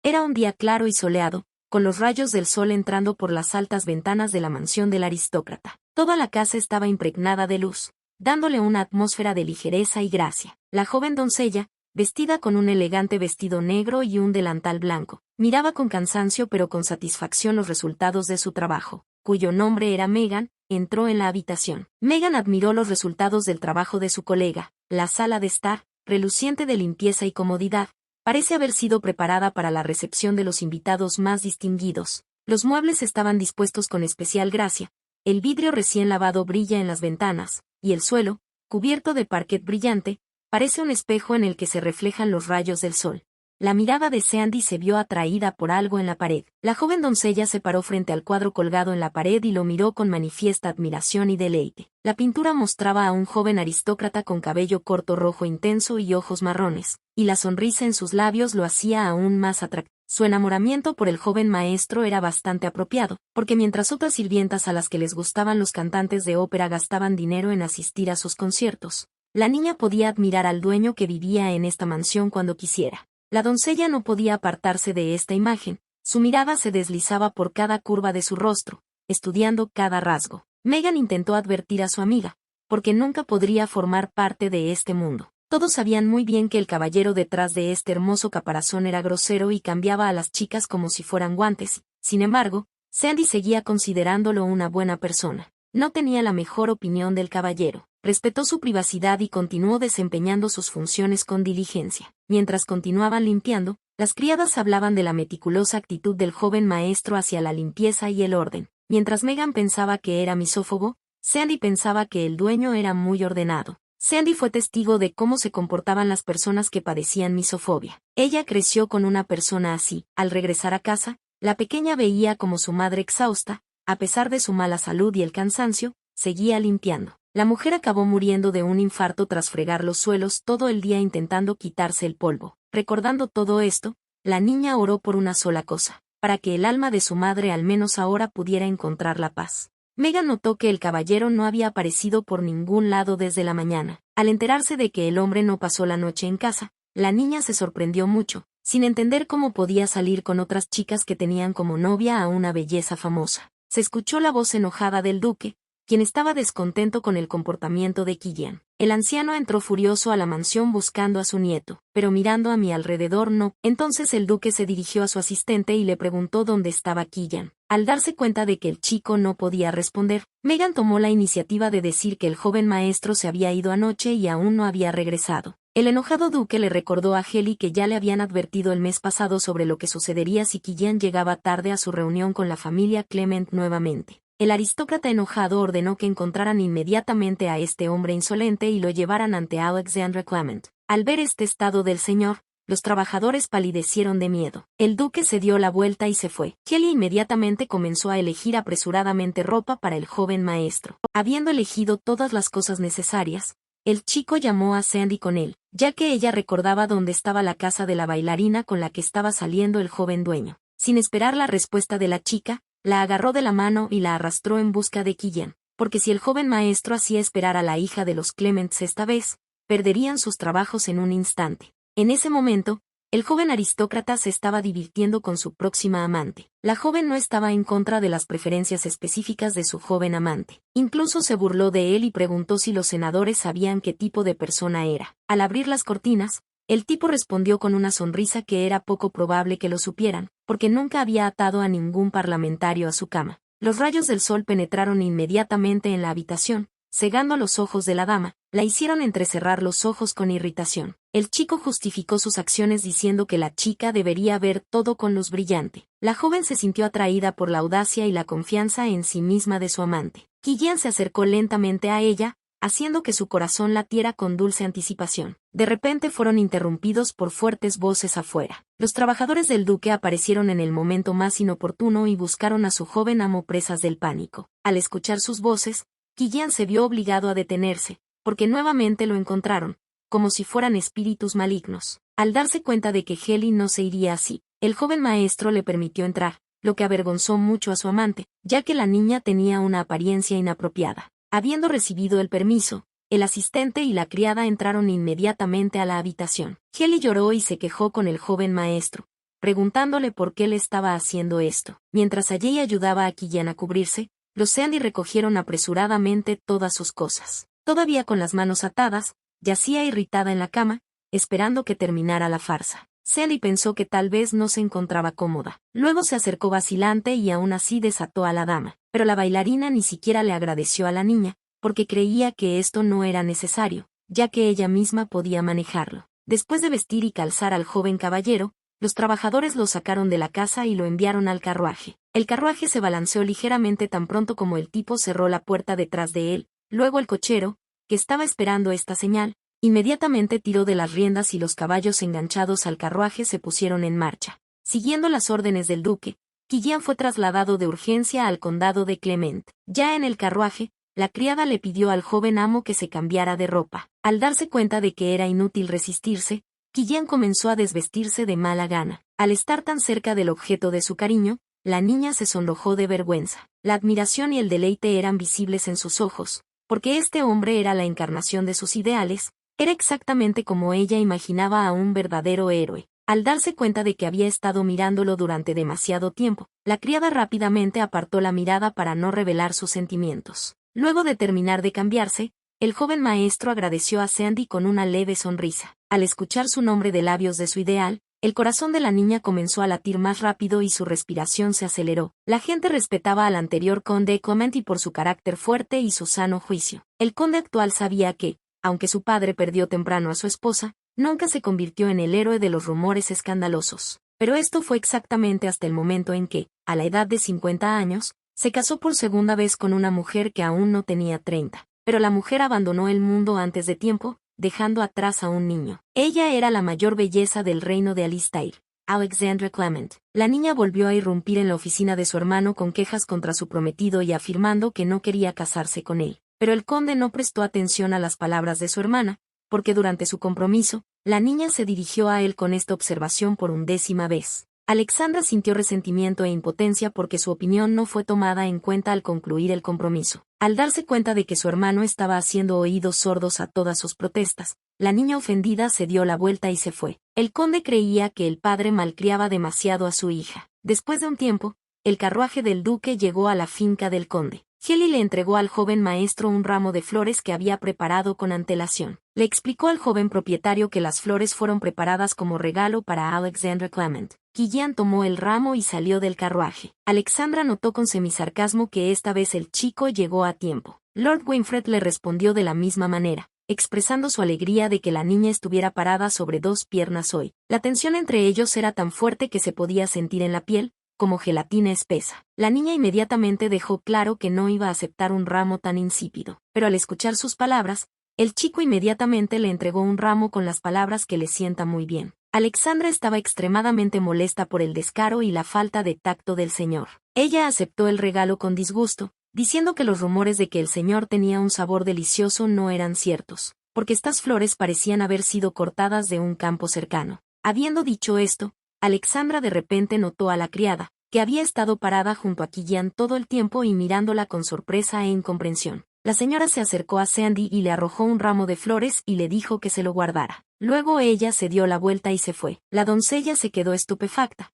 Era un día claro y soleado, con los rayos del sol entrando por las altas ventanas de la mansión del aristócrata. Toda la casa estaba impregnada de luz, dándole una atmósfera de ligereza y gracia. La joven doncella, vestida con un elegante vestido negro y un delantal blanco, miraba con cansancio pero con satisfacción los resultados de su trabajo, cuyo nombre era Megan. Entró en la habitación. Megan admiró los resultados del trabajo de su colega. La sala de estar, reluciente de limpieza y comodidad, parece haber sido preparada para la recepción de los invitados más distinguidos. Los muebles estaban dispuestos con especial gracia, el vidrio recién lavado brilla en las ventanas, y el suelo, cubierto de parquet brillante, parece un espejo en el que se reflejan los rayos del sol. La mirada de Sandy se vio atraída por algo en la pared. La joven doncella se paró frente al cuadro colgado en la pared y lo miró con manifiesta admiración y deleite. La pintura mostraba a un joven aristócrata con cabello corto rojo intenso y ojos marrones, y la sonrisa en sus labios lo hacía aún más atractivo. Su enamoramiento por el joven maestro era bastante apropiado, porque mientras otras sirvientas a las que les gustaban los cantantes de ópera gastaban dinero en asistir a sus conciertos, la niña podía admirar al dueño que vivía en esta mansión cuando quisiera. La doncella no podía apartarse de esta imagen, su mirada se deslizaba por cada curva de su rostro, estudiando cada rasgo. Megan intentó advertir a su amiga, porque nunca podría formar parte de este mundo. Todos sabían muy bien que el caballero detrás de este hermoso caparazón era grosero y cambiaba a las chicas como si fueran guantes. Sin embargo, Sandy seguía considerándolo una buena persona. No tenía la mejor opinión del caballero. Respetó su privacidad y continuó desempeñando sus funciones con diligencia. Mientras continuaban limpiando, las criadas hablaban de la meticulosa actitud del joven maestro hacia la limpieza y el orden. Mientras Megan pensaba que era misófobo, Sandy pensaba que el dueño era muy ordenado. Sandy fue testigo de cómo se comportaban las personas que padecían misofobia. Ella creció con una persona así. Al regresar a casa, la pequeña veía como su madre exhausta, a pesar de su mala salud y el cansancio, seguía limpiando. La mujer acabó muriendo de un infarto tras fregar los suelos todo el día intentando quitarse el polvo. Recordando todo esto, la niña oró por una sola cosa, para que el alma de su madre al menos ahora pudiera encontrar la paz. Megan notó que el caballero no había aparecido por ningún lado desde la mañana. Al enterarse de que el hombre no pasó la noche en casa, la niña se sorprendió mucho, sin entender cómo podía salir con otras chicas que tenían como novia a una belleza famosa. Se escuchó la voz enojada del duque, quien estaba descontento con el comportamiento de Killian. El anciano entró furioso a la mansión buscando a su nieto, pero mirando a mi alrededor no. Entonces el duque se dirigió a su asistente y le preguntó dónde estaba Killian. Al darse cuenta de que el chico no podía responder, Megan tomó la iniciativa de decir que el joven maestro se había ido anoche y aún no había regresado. El enojado duque le recordó a Helly que ya le habían advertido el mes pasado sobre lo que sucedería si Killian llegaba tarde a su reunión con la familia Clement nuevamente. El aristócrata enojado ordenó que encontraran inmediatamente a este hombre insolente y lo llevaran ante Alexandra Clement. Al ver este estado del señor, los trabajadores palidecieron de miedo. El duque se dio la vuelta y se fue. Kelly inmediatamente comenzó a elegir apresuradamente ropa para el joven maestro. Habiendo elegido todas las cosas necesarias, el chico llamó a Sandy con él, ya que ella recordaba dónde estaba la casa de la bailarina con la que estaba saliendo el joven dueño. Sin esperar la respuesta de la chica, la agarró de la mano y la arrastró en busca de Killian, porque si el joven maestro hacía esperar a la hija de los Clements esta vez, perderían sus trabajos en un instante. En ese momento, el joven aristócrata se estaba divirtiendo con su próxima amante. La joven no estaba en contra de las preferencias específicas de su joven amante. Incluso se burló de él y preguntó si los senadores sabían qué tipo de persona era. Al abrir las cortinas, el tipo respondió con una sonrisa que era poco probable que lo supieran, porque nunca había atado a ningún parlamentario a su cama. Los rayos del sol penetraron inmediatamente en la habitación, cegando los ojos de la dama, la hicieron entrecerrar los ojos con irritación. El chico justificó sus acciones diciendo que la chica debería ver todo con luz brillante. La joven se sintió atraída por la audacia y la confianza en sí misma de su amante. Killian se acercó lentamente a ella, haciendo que su corazón latiera con dulce anticipación. De repente fueron interrumpidos por fuertes voces afuera. Los trabajadores del duque aparecieron en el momento más inoportuno y buscaron a su joven amo presas del pánico. Al escuchar sus voces, Killian se vio obligado a detenerse, porque nuevamente lo encontraron, como si fueran espíritus malignos. Al darse cuenta de que Helly no se iría así, el joven maestro le permitió entrar, lo que avergonzó mucho a su amante, ya que la niña tenía una apariencia inapropiada. Habiendo recibido el permiso, el asistente y la criada entraron inmediatamente a la habitación. Helly lloró y se quejó con el joven maestro, preguntándole por qué le estaba haciendo esto. Mientras Ajay ayudaba a Killian a cubrirse, los Sandy recogieron apresuradamente todas sus cosas. Todavía con las manos atadas, yacía irritada en la cama, esperando que terminara la farsa. Sandy pensó que tal vez no se encontraba cómoda. Luego se acercó vacilante y aún así desató a la dama. Pero la bailarina ni siquiera le agradeció a la niña, porque creía que esto no era necesario, ya que ella misma podía manejarlo. Después de vestir y calzar al joven caballero, los trabajadores lo sacaron de la casa y lo enviaron al carruaje. El carruaje se balanceó ligeramente tan pronto como el tipo cerró la puerta detrás de él. Luego el cochero, que estaba esperando esta señal, inmediatamente tiró de las riendas y los caballos enganchados al carruaje se pusieron en marcha. Siguiendo las órdenes del duque, Killian fue trasladado de urgencia al condado de Clement. Ya en el carruaje, la criada le pidió al joven amo que se cambiara de ropa. Al darse cuenta de que era inútil resistirse, Killian comenzó a desvestirse de mala gana. Al estar tan cerca del objeto de su cariño, la niña se sonrojó de vergüenza. La admiración y el deleite eran visibles en sus ojos, porque este hombre era la encarnación de sus ideales. Era exactamente como ella imaginaba a un verdadero héroe. Al darse cuenta de que había estado mirándolo durante demasiado tiempo, la criada rápidamente apartó la mirada para no revelar sus sentimientos. Luego de terminar de cambiarse, el joven maestro agradeció a Sandy con una leve sonrisa. Al escuchar su nombre de labios de su ideal, el corazón de la niña comenzó a latir más rápido y su respiración se aceleró. La gente respetaba al anterior conde Clement por su carácter fuerte y su sano juicio. El conde actual sabía que, aunque su padre perdió temprano a su esposa, nunca se convirtió en el héroe de los rumores escandalosos. Pero esto fue exactamente hasta el momento en que, a la edad de 50 años, se casó por segunda vez con una mujer que aún no tenía 30. Pero la mujer abandonó el mundo antes de tiempo, dejando atrás a un niño. Ella era la mayor belleza del reino de Alistair, Alexandra Clement. La niña volvió a irrumpir en la oficina de su hermano con quejas contra su prometido y afirmando que no quería casarse con él. Pero el conde no prestó atención a las palabras de su hermana, porque durante su compromiso, la niña se dirigió a él con esta observación por 10ª vez. Alexandra sintió resentimiento e impotencia porque su opinión no fue tomada en cuenta al concluir el compromiso. Al darse cuenta de que su hermano estaba haciendo oídos sordos a todas sus protestas, la niña ofendida se dio la vuelta y se fue. El conde creía que el padre malcriaba demasiado a su hija. Después de un tiempo, el carruaje del duque llegó a la finca del conde. Helly le entregó al joven maestro un ramo de flores que había preparado con antelación. Le explicó al joven propietario que las flores fueron preparadas como regalo para Alexandra Clement. Killian tomó el ramo y salió del carruaje. Alexandra notó con semisarcasmo que esta vez el chico llegó a tiempo. Lord Winfred le respondió de la misma manera, expresando su alegría de que la niña estuviera parada sobre 2 piernas hoy. La tensión entre ellos era tan fuerte que se podía sentir en la piel, como gelatina espesa. La niña inmediatamente dejó claro que no iba a aceptar un ramo tan insípido. Pero al escuchar sus palabras, el chico inmediatamente le entregó un ramo con las palabras que le sienta muy bien. Alexandra estaba extremadamente molesta por el descaro y la falta de tacto del señor. Ella aceptó el regalo con disgusto, diciendo que los rumores de que el señor tenía un sabor delicioso no eran ciertos, porque estas flores parecían haber sido cortadas de un campo cercano. Habiendo dicho esto, Alexandra de repente notó a la criada, que había estado parada junto a Killian todo el tiempo y mirándola con sorpresa e incomprensión. La señora se acercó a Sandy y le arrojó un ramo de flores y le dijo que se lo guardara. Luego ella se dio la vuelta y se fue. La doncella se quedó estupefacta,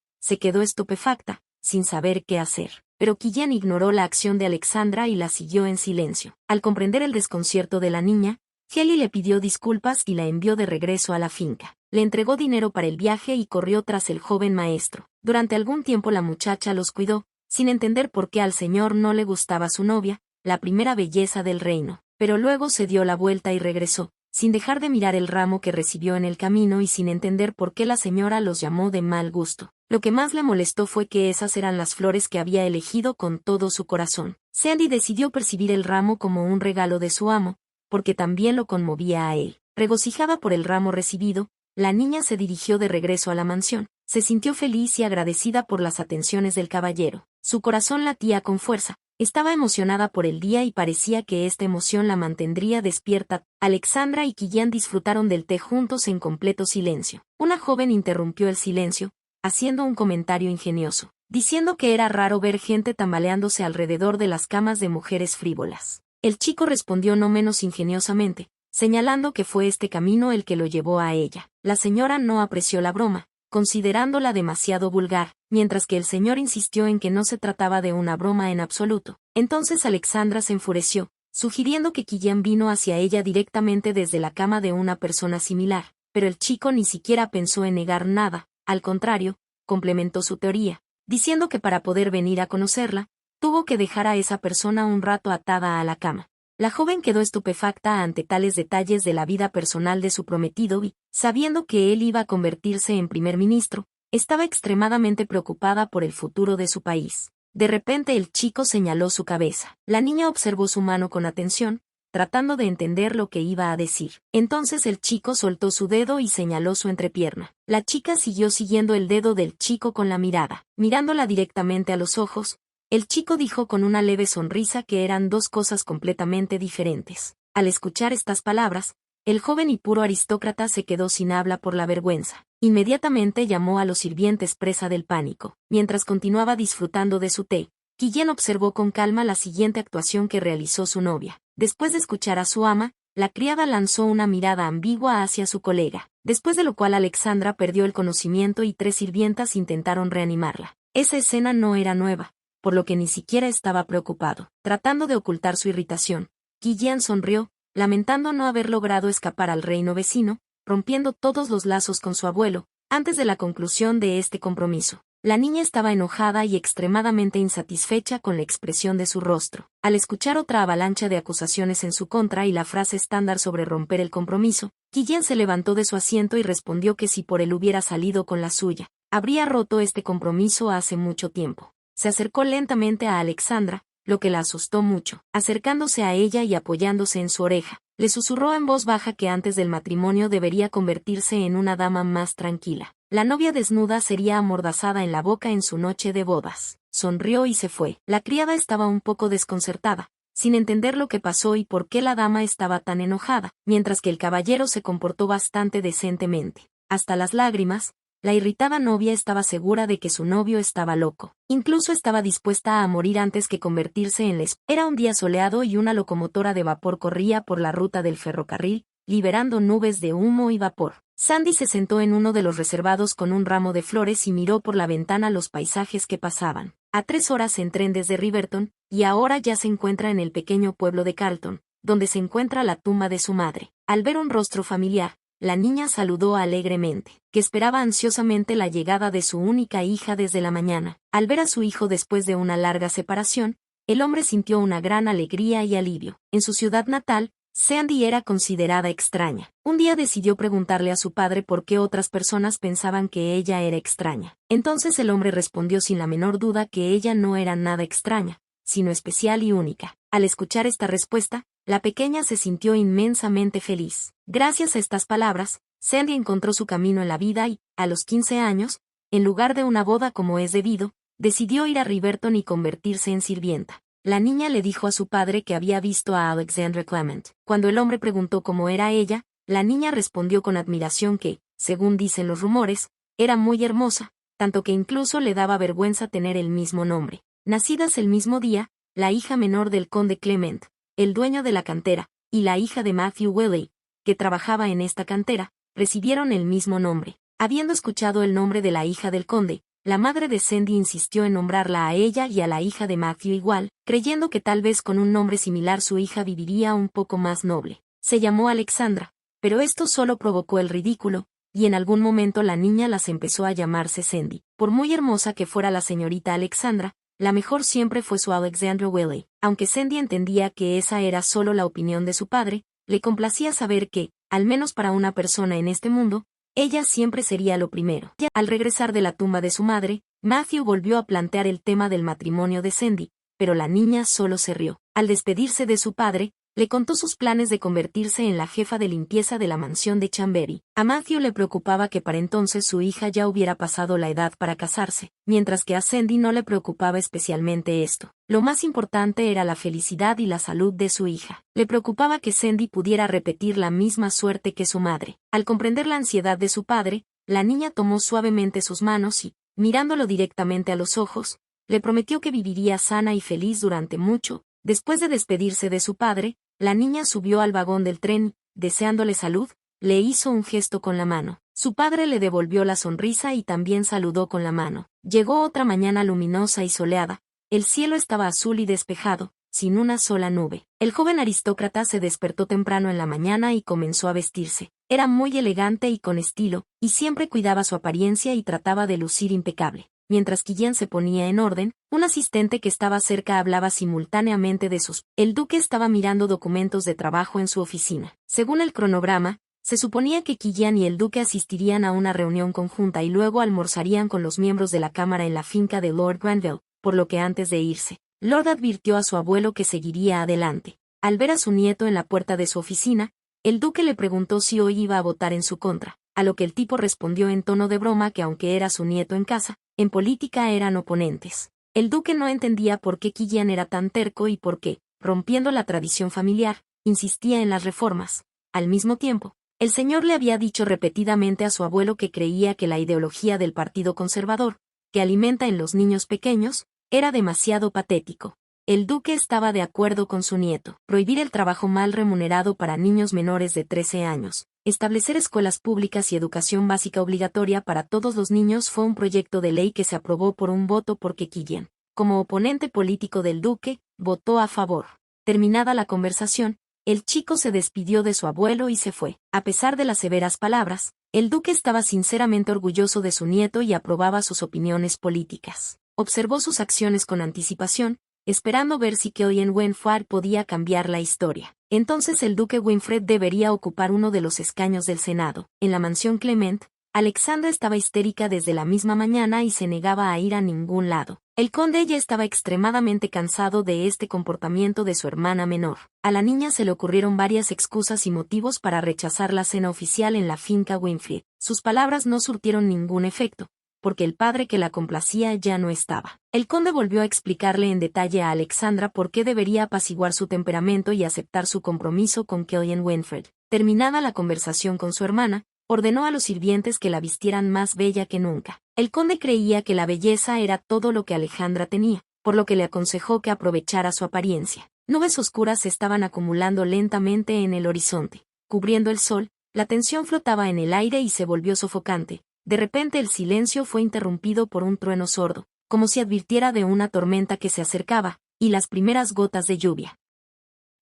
sin saber qué hacer. Pero Killian ignoró la acción de Alexandra y la siguió en silencio. Al comprender el desconcierto de la niña, Helly le pidió disculpas y la envió de regreso a la finca. Le entregó dinero para el viaje y corrió tras el joven maestro. Durante algún tiempo la muchacha los cuidó, sin entender por qué al señor no le gustaba su novia, la primera belleza del reino. Pero luego se dio la vuelta y regresó, sin dejar de mirar el ramo que recibió en el camino y sin entender por qué la señora los llamó de mal gusto. Lo que más le molestó fue que esas eran las flores que había elegido con todo su corazón. Sandy decidió percibir el ramo como un regalo de su amo, porque también lo conmovía a él. Regocijada por el ramo recibido, la niña se dirigió de regreso a la mansión. Se sintió feliz y agradecida por las atenciones del caballero. Su corazón latía con fuerza. Estaba emocionada por el día y parecía que esta emoción la mantendría despierta. Alexandra y Killian disfrutaron del té juntos en completo silencio. Una joven interrumpió el silencio, haciendo un comentario ingenioso, diciendo que era raro ver gente tambaleándose alrededor de las camas de mujeres frívolas. El chico respondió no menos ingeniosamente, señalando que fue este camino el que lo llevó a ella. La señora no apreció la broma, considerándola demasiado vulgar, mientras que el señor insistió en que no se trataba de una broma en absoluto. Entonces Alexandra se enfureció, sugiriendo que Killian vino hacia ella directamente desde la cama de una persona similar, pero el chico ni siquiera pensó en negar nada, al contrario, complementó su teoría, diciendo que para poder venir a conocerla, tuvo que dejar a esa persona un rato atada a la cama. La joven quedó estupefacta ante tales detalles de la vida personal de su prometido y, sabiendo que él iba a convertirse en primer ministro, estaba extremadamente preocupada por el futuro de su país. De repente el chico señaló su cabeza. La niña observó su mano con atención, tratando de entender lo que iba a decir. Entonces el chico soltó su dedo y señaló su entrepierna. La chica siguió siguiendo el dedo del chico con la mirada. Mirándola directamente a los ojos, el chico dijo con una leve sonrisa que eran dos cosas completamente diferentes. Al escuchar estas palabras, el joven y puro aristócrata se quedó sin habla por la vergüenza. Inmediatamente llamó a los sirvientes presa del pánico. Mientras continuaba disfrutando de su té, Killian observó con calma la siguiente actuación que realizó su novia. Después de escuchar a su ama, la criada lanzó una mirada ambigua hacia su colega, después de lo cual Alexandra perdió el conocimiento y 3 sirvientas intentaron reanimarla. Esa escena no era nueva, por lo que ni siquiera estaba preocupado. Tratando de ocultar su irritación, Killian sonrió, lamentando no haber logrado escapar al reino vecino, rompiendo todos los lazos con su abuelo, antes de la conclusión de este compromiso. La niña estaba enojada y extremadamente insatisfecha con la expresión de su rostro. Al escuchar otra avalancha de acusaciones en su contra y la frase estándar sobre romper el compromiso, Killian se levantó de su asiento y respondió que si por él hubiera salido con la suya, habría roto este compromiso hace mucho tiempo. Se acercó lentamente a Alexandra, lo que la asustó mucho. Acercándose a ella y apoyándose en su oreja, le susurró en voz baja que antes del matrimonio debería convertirse en una dama más tranquila. La novia desnuda sería amordazada en la boca en su noche de bodas. Sonrió y se fue. La criada estaba un poco desconcertada, sin entender lo que pasó y por qué la dama estaba tan enojada, mientras que el caballero se comportó bastante decentemente. Hasta las lágrimas, la irritada novia estaba segura de que su novio estaba loco. Incluso estaba dispuesta a morir antes que convertirse en les. Era un día soleado y una locomotora de vapor corría por la ruta del ferrocarril, liberando nubes de humo y vapor. Sandy se sentó en uno de los reservados con un ramo de flores y miró por la ventana los paisajes que pasaban. A 3 horas en tren desde Riverton, y ahora ya se encuentra en el pequeño pueblo de Carlton, donde se encuentra la tumba de su madre. Al ver un rostro familiar, la niña saludó alegremente, que esperaba ansiosamente la llegada de su única hija desde la mañana. Al ver a su hijo después de una larga separación, el hombre sintió una gran alegría y alivio. En su ciudad natal, Sandy era considerada extraña. Un día decidió preguntarle a su padre por qué otras personas pensaban que ella era extraña. Entonces el hombre respondió sin la menor duda que ella no era nada extraña, sino especial y única. Al escuchar esta respuesta, la pequeña se sintió inmensamente feliz. Gracias a estas palabras, Sandy encontró su camino en la vida y, a los 15 años, en lugar de una boda como es debido, decidió ir a Riverton y convertirse en sirvienta. La niña le dijo a su padre que había visto a Alexandra Clement. Cuando el hombre preguntó cómo era ella, la niña respondió con admiración que, según dicen los rumores, era muy hermosa, tanto que incluso le daba vergüenza tener el mismo nombre. Nacidas el mismo día, la hija menor del conde Clement, el dueño de la cantera, y la hija de Matthew Willey, que trabajaba en esta cantera, recibieron el mismo nombre. Habiendo escuchado el nombre de la hija del conde, la madre de Sandy insistió en nombrarla a ella y a la hija de Matthew igual, creyendo que tal vez con un nombre similar su hija viviría un poco más noble. Se llamó Alexandra, pero esto solo provocó el ridículo, y en algún momento la niña las empezó a llamarse Sandy. Por muy hermosa que fuera la señorita Alexandra, la mejor siempre fue su Alexandra Willey. Aunque Sandy entendía que esa era solo la opinión de su padre, le complacía saber que, al menos para una persona en este mundo, ella siempre sería lo primero. Al regresar de la tumba de su madre, Matthew volvió a plantear el tema del matrimonio de Sandy, pero la niña solo se rió. Al despedirse de su padre, le contó sus planes de convertirse en la jefa de limpieza de la mansión de Chambery. A Matthew le preocupaba que para entonces su hija ya hubiera pasado la edad para casarse, mientras que a Sandy no le preocupaba especialmente esto. Lo más importante era la felicidad y la salud de su hija. Le preocupaba que Sandy pudiera repetir la misma suerte que su madre. Al comprender la ansiedad de su padre, la niña tomó suavemente sus manos y, mirándolo directamente a los ojos, le prometió que viviría sana y feliz durante mucho. Después de despedirse de su padre, la niña subió al vagón del tren y, deseándole salud, le hizo un gesto con la mano. Su padre le devolvió la sonrisa y también saludó con la mano. Llegó otra mañana luminosa y soleada. El cielo estaba azul y despejado, sin una sola nube. El joven aristócrata se despertó temprano en la mañana y comenzó a vestirse. Era muy elegante y con estilo, y siempre cuidaba su apariencia y trataba de lucir impecable. Mientras Killian se ponía en orden, un asistente que estaba cerca hablaba simultáneamente de sus. El duque estaba mirando documentos de trabajo en su oficina. Según el cronograma, se suponía que Killian y el duque asistirían a una reunión conjunta y luego almorzarían con los miembros de la Cámara en la finca de Lord Granville, por lo que antes de irse, Lord advirtió a su abuelo que seguiría adelante. Al ver a su nieto en la puerta de su oficina, el duque le preguntó si hoy iba a votar en su contra, a lo que el tipo respondió en tono de broma que aunque era su nieto en casa, en política eran oponentes. El duque no entendía por qué Killian era tan terco y por qué, rompiendo la tradición familiar, insistía en las reformas. Al mismo tiempo, el señor le había dicho repetidamente a su abuelo que creía que la ideología del Partido Conservador, que alimenta en los niños pequeños, era demasiado patético. El duque estaba de acuerdo con su nieto. Prohibir el trabajo mal remunerado para niños menores de 13 años. Establecer escuelas públicas y educación básica obligatoria para todos los niños fue un proyecto de ley que se aprobó por un voto porque Killian, como oponente político del duque, votó a favor. Terminada la conversación, el chico se despidió de su abuelo y se fue. A pesar de las severas palabras, el duque estaba sinceramente orgulloso de su nieto y aprobaba sus opiniones políticas. Observó sus acciones con anticipación, esperando ver si Killian Winfred podía cambiar la historia. Entonces el duque Winfred debería ocupar uno de los escaños del Senado. En la mansión Clement, Alexandra estaba histérica desde la misma mañana y se negaba a ir a ningún lado. El conde ya estaba extremadamente cansado de este comportamiento de su hermana menor. A la niña se le ocurrieron varias excusas y motivos para rechazar la cena oficial en la finca Winfred. Sus palabras no surtieron ningún efecto, porque el padre que la complacía ya no estaba. El conde volvió a explicarle en detalle a Alexandra por qué debería apaciguar su temperamento y aceptar su compromiso con Killian Winfred. Terminada la conversación con su hermana, ordenó a los sirvientes que la vistieran más bella que nunca. El conde creía que la belleza era todo lo que Alejandra tenía, por lo que le aconsejó que aprovechara su apariencia. Nubes oscuras se estaban acumulando lentamente en el horizonte. Cubriendo el sol, la tensión flotaba en el aire y se volvió sofocante. De repente el silencio fue interrumpido por un trueno sordo, como si advirtiera de una tormenta que se acercaba, y las primeras gotas de lluvia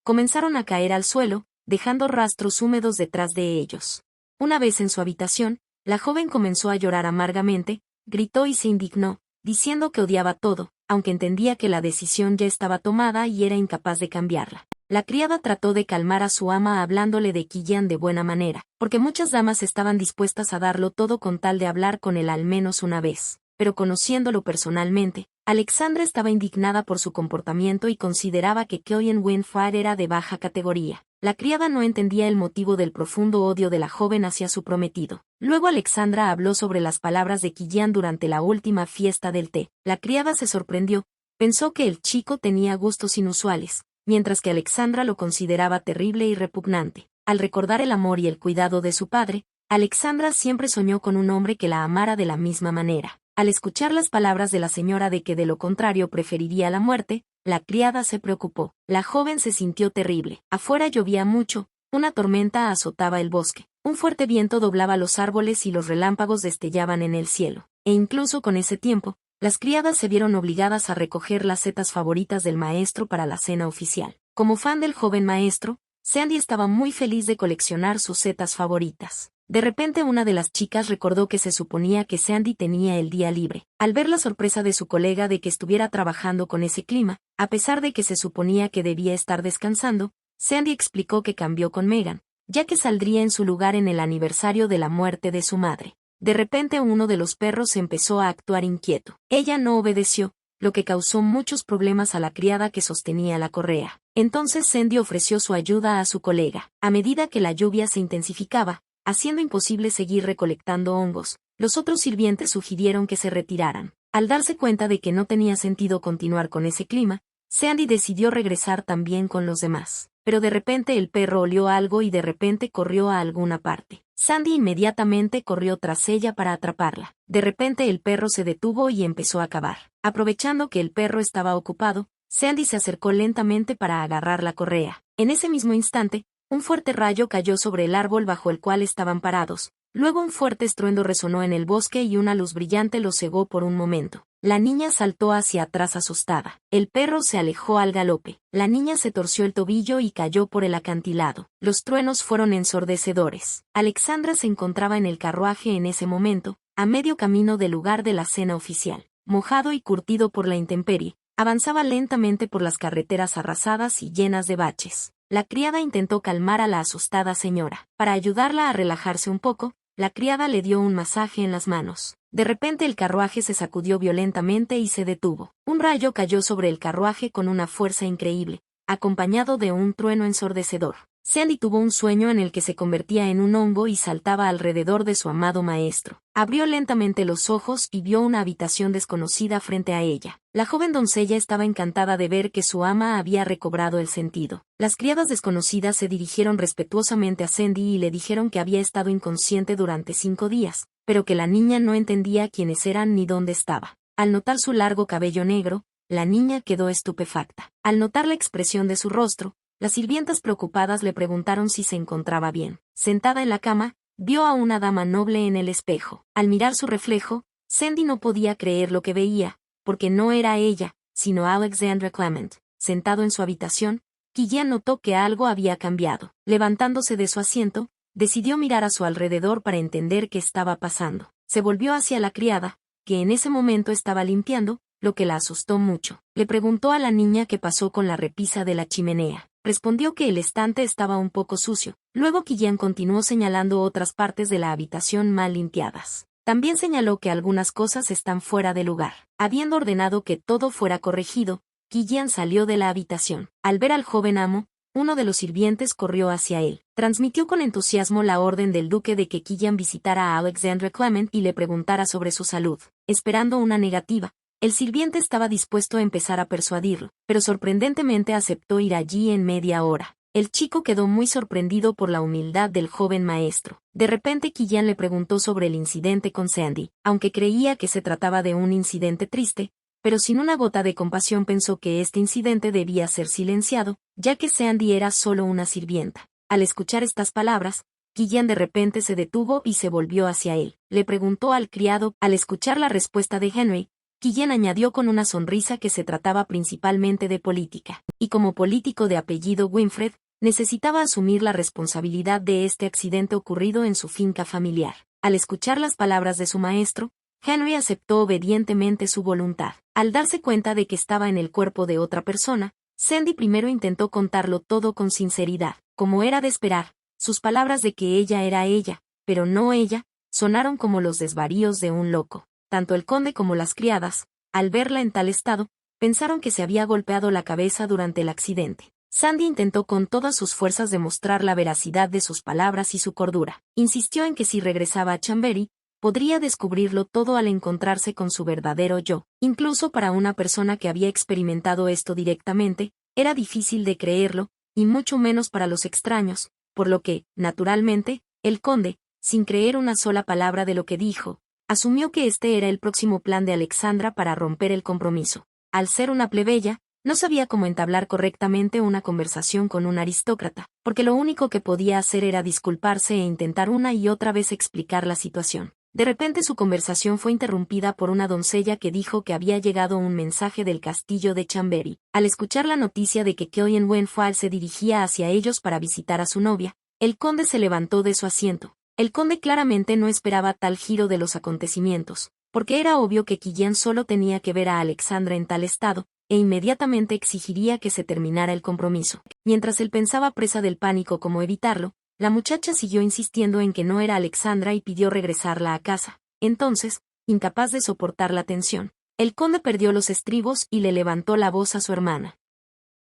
comenzaron a caer al suelo, dejando rastros húmedos detrás de ellos. Una vez en su habitación, la joven comenzó a llorar amargamente, gritó y se indignó, diciendo que odiaba todo, aunque entendía que la decisión ya estaba tomada y era incapaz de cambiarla. La criada trató de calmar a su ama hablándole de Killian de buena manera, porque muchas damas estaban dispuestas a darlo todo con tal de hablar con él al menos una vez. Pero conociéndolo personalmente, Alexandra estaba indignada por su comportamiento y consideraba que Killian Winfred era de baja categoría. La criada no entendía el motivo del profundo odio de la joven hacia su prometido. Luego Alexandra habló sobre las palabras de Killian durante la última fiesta del té. La criada se sorprendió, pensó que el chico tenía gustos inusuales, mientras que Alexandra lo consideraba terrible y repugnante. Al recordar el amor y el cuidado de su padre, Alexandra siempre soñó con un hombre que la amara de la misma manera. Al escuchar las palabras de la señora de que de lo contrario preferiría la muerte, la criada se preocupó. La joven se sintió terrible. Afuera llovía mucho, una tormenta azotaba el bosque, un fuerte viento doblaba los árboles y los relámpagos destellaban en el cielo. E incluso con ese tiempo, las criadas se vieron obligadas a recoger las setas favoritas del maestro para la cena oficial. Como fan del joven maestro, Sandy estaba muy feliz de coleccionar sus setas favoritas. De repente una de las chicas recordó que se suponía que Sandy tenía el día libre. Al ver la sorpresa de su colega de que estuviera trabajando con ese clima, a pesar de que se suponía que debía estar descansando, Sandy explicó que cambió con Megan, ya que saldría en su lugar en el aniversario de la muerte de su madre. De repente uno de los perros empezó a actuar inquieto. Ella no obedeció, lo que causó muchos problemas a la criada que sostenía la correa. Entonces Sandy ofreció su ayuda a su colega. A medida que la lluvia se intensificaba, haciendo imposible seguir recolectando hongos, los otros sirvientes sugirieron que se retiraran. Al darse cuenta de que no tenía sentido continuar con ese clima, Sandy decidió regresar también con los demás. Pero de repente el perro olió algo y de repente corrió a alguna parte. Sandy inmediatamente corrió tras ella para atraparla. De repente el perro se detuvo y empezó a cavar. Aprovechando que el perro estaba ocupado, Sandy se acercó lentamente para agarrar la correa. En ese mismo instante, un fuerte rayo cayó sobre el árbol bajo el cual estaban parados, Luego un fuerte estruendo resonó en el bosque y una luz brillante lo cegó por un momento. La niña saltó hacia atrás asustada. El perro se alejó al galope. La niña se torció el tobillo y cayó por el acantilado. Los truenos fueron ensordecedores. Alexandra se encontraba en el carruaje en ese momento, a medio camino del lugar de la cena oficial. Mojado y curtido por la intemperie, avanzaba lentamente por las carreteras arrasadas y llenas de baches. La criada intentó calmar a la asustada señora. Para ayudarla a relajarse un poco, la criada le dio un masaje en las manos. De repente el carruaje se sacudió violentamente y se detuvo. Un rayo cayó sobre el carruaje con una fuerza increíble, acompañado de un trueno ensordecedor. Sandy tuvo un sueño en el que se convertía en un hongo y saltaba alrededor de su amado maestro. Abrió lentamente los ojos y vio una habitación desconocida frente a ella. La joven doncella estaba encantada de ver que su ama había recobrado el sentido. Las criadas desconocidas se dirigieron respetuosamente a Sandy y le dijeron que había estado inconsciente durante 5 días, pero que la niña no entendía quiénes eran ni dónde estaba. Al notar su largo cabello negro, la niña quedó estupefacta. Al notar la expresión de su rostro, las sirvientas preocupadas le preguntaron si se encontraba bien. Sentada en la cama, vio a una dama noble en el espejo. Al mirar su reflejo, Sandy no podía creer lo que veía, porque no era ella, sino Alexandra Clement. Sentado en su habitación, Killian notó que algo había cambiado. Levantándose de su asiento, decidió mirar a su alrededor para entender qué estaba pasando. Se volvió hacia la criada, que en ese momento estaba limpiando, lo que la asustó mucho. Le preguntó a la niña qué pasó con la repisa de la chimenea. Respondió que el estante estaba un poco sucio. Luego Killian continuó señalando otras partes de la habitación mal limpiadas. También señaló que algunas cosas están fuera de lugar. Habiendo ordenado que todo fuera corregido, Killian salió de la habitación. Al ver al joven amo, uno de los sirvientes corrió hacia él. Transmitió con entusiasmo la orden del duque de que Killian visitara a Alexandra Clement y le preguntara sobre su salud. Esperando una negativa, el sirviente estaba dispuesto a empezar a persuadirlo, pero sorprendentemente aceptó ir allí en media hora. El chico quedó muy sorprendido por la humildad del joven maestro. De repente Killian le preguntó sobre el incidente con Sandy, aunque creía que se trataba de un incidente triste, pero sin una gota de compasión pensó que este incidente debía ser silenciado, ya que Sandy era solo una sirvienta. Al escuchar estas palabras, Killian de repente se detuvo y se volvió hacia él. Le preguntó al criado. Al escuchar la respuesta de Henry, Killian añadió con una sonrisa que se trataba principalmente de política, y como político de apellido Winfred, necesitaba asumir la responsabilidad de este accidente ocurrido en su finca familiar. Al escuchar las palabras de su maestro, Henry aceptó obedientemente su voluntad. Al darse cuenta de que estaba en el cuerpo de otra persona, Sandy primero intentó contarlo todo con sinceridad. Como era de esperar, sus palabras de que ella era ella, pero no ella, sonaron como los desvaríos de un loco. Tanto el conde como las criadas, al verla en tal estado, pensaron que se había golpeado la cabeza durante el accidente. Sandy intentó con todas sus fuerzas demostrar la veracidad de sus palabras y su cordura. Insistió en que si regresaba a Chambery, podría descubrirlo todo al encontrarse con su verdadero yo. Incluso para una persona que había experimentado esto directamente, era difícil de creerlo, y mucho menos para los extraños, por lo que, naturalmente, el conde, sin creer una sola palabra de lo que dijo, asumió que este era el próximo plan de Alexandra para romper el compromiso. Al ser una plebeya, no sabía cómo entablar correctamente una conversación con un aristócrata, porque lo único que podía hacer era disculparse e intentar una y otra vez explicar la situación. De repente su conversación fue interrumpida por una doncella que dijo que había llegado un mensaje del castillo de Chambery. Al escuchar la noticia de que Killian Wentworth se dirigía hacia ellos para visitar a su novia, el conde se levantó de su asiento. El conde claramente no esperaba tal giro de los acontecimientos, porque era obvio que Killian solo tenía que ver a Alexandra en tal estado, e inmediatamente exigiría que se terminara el compromiso. Mientras él pensaba presa del pánico cómo evitarlo, la muchacha siguió insistiendo en que no era Alexandra y pidió regresarla a casa. Entonces, incapaz de soportar la tensión, el conde perdió los estribos y le levantó la voz a su hermana,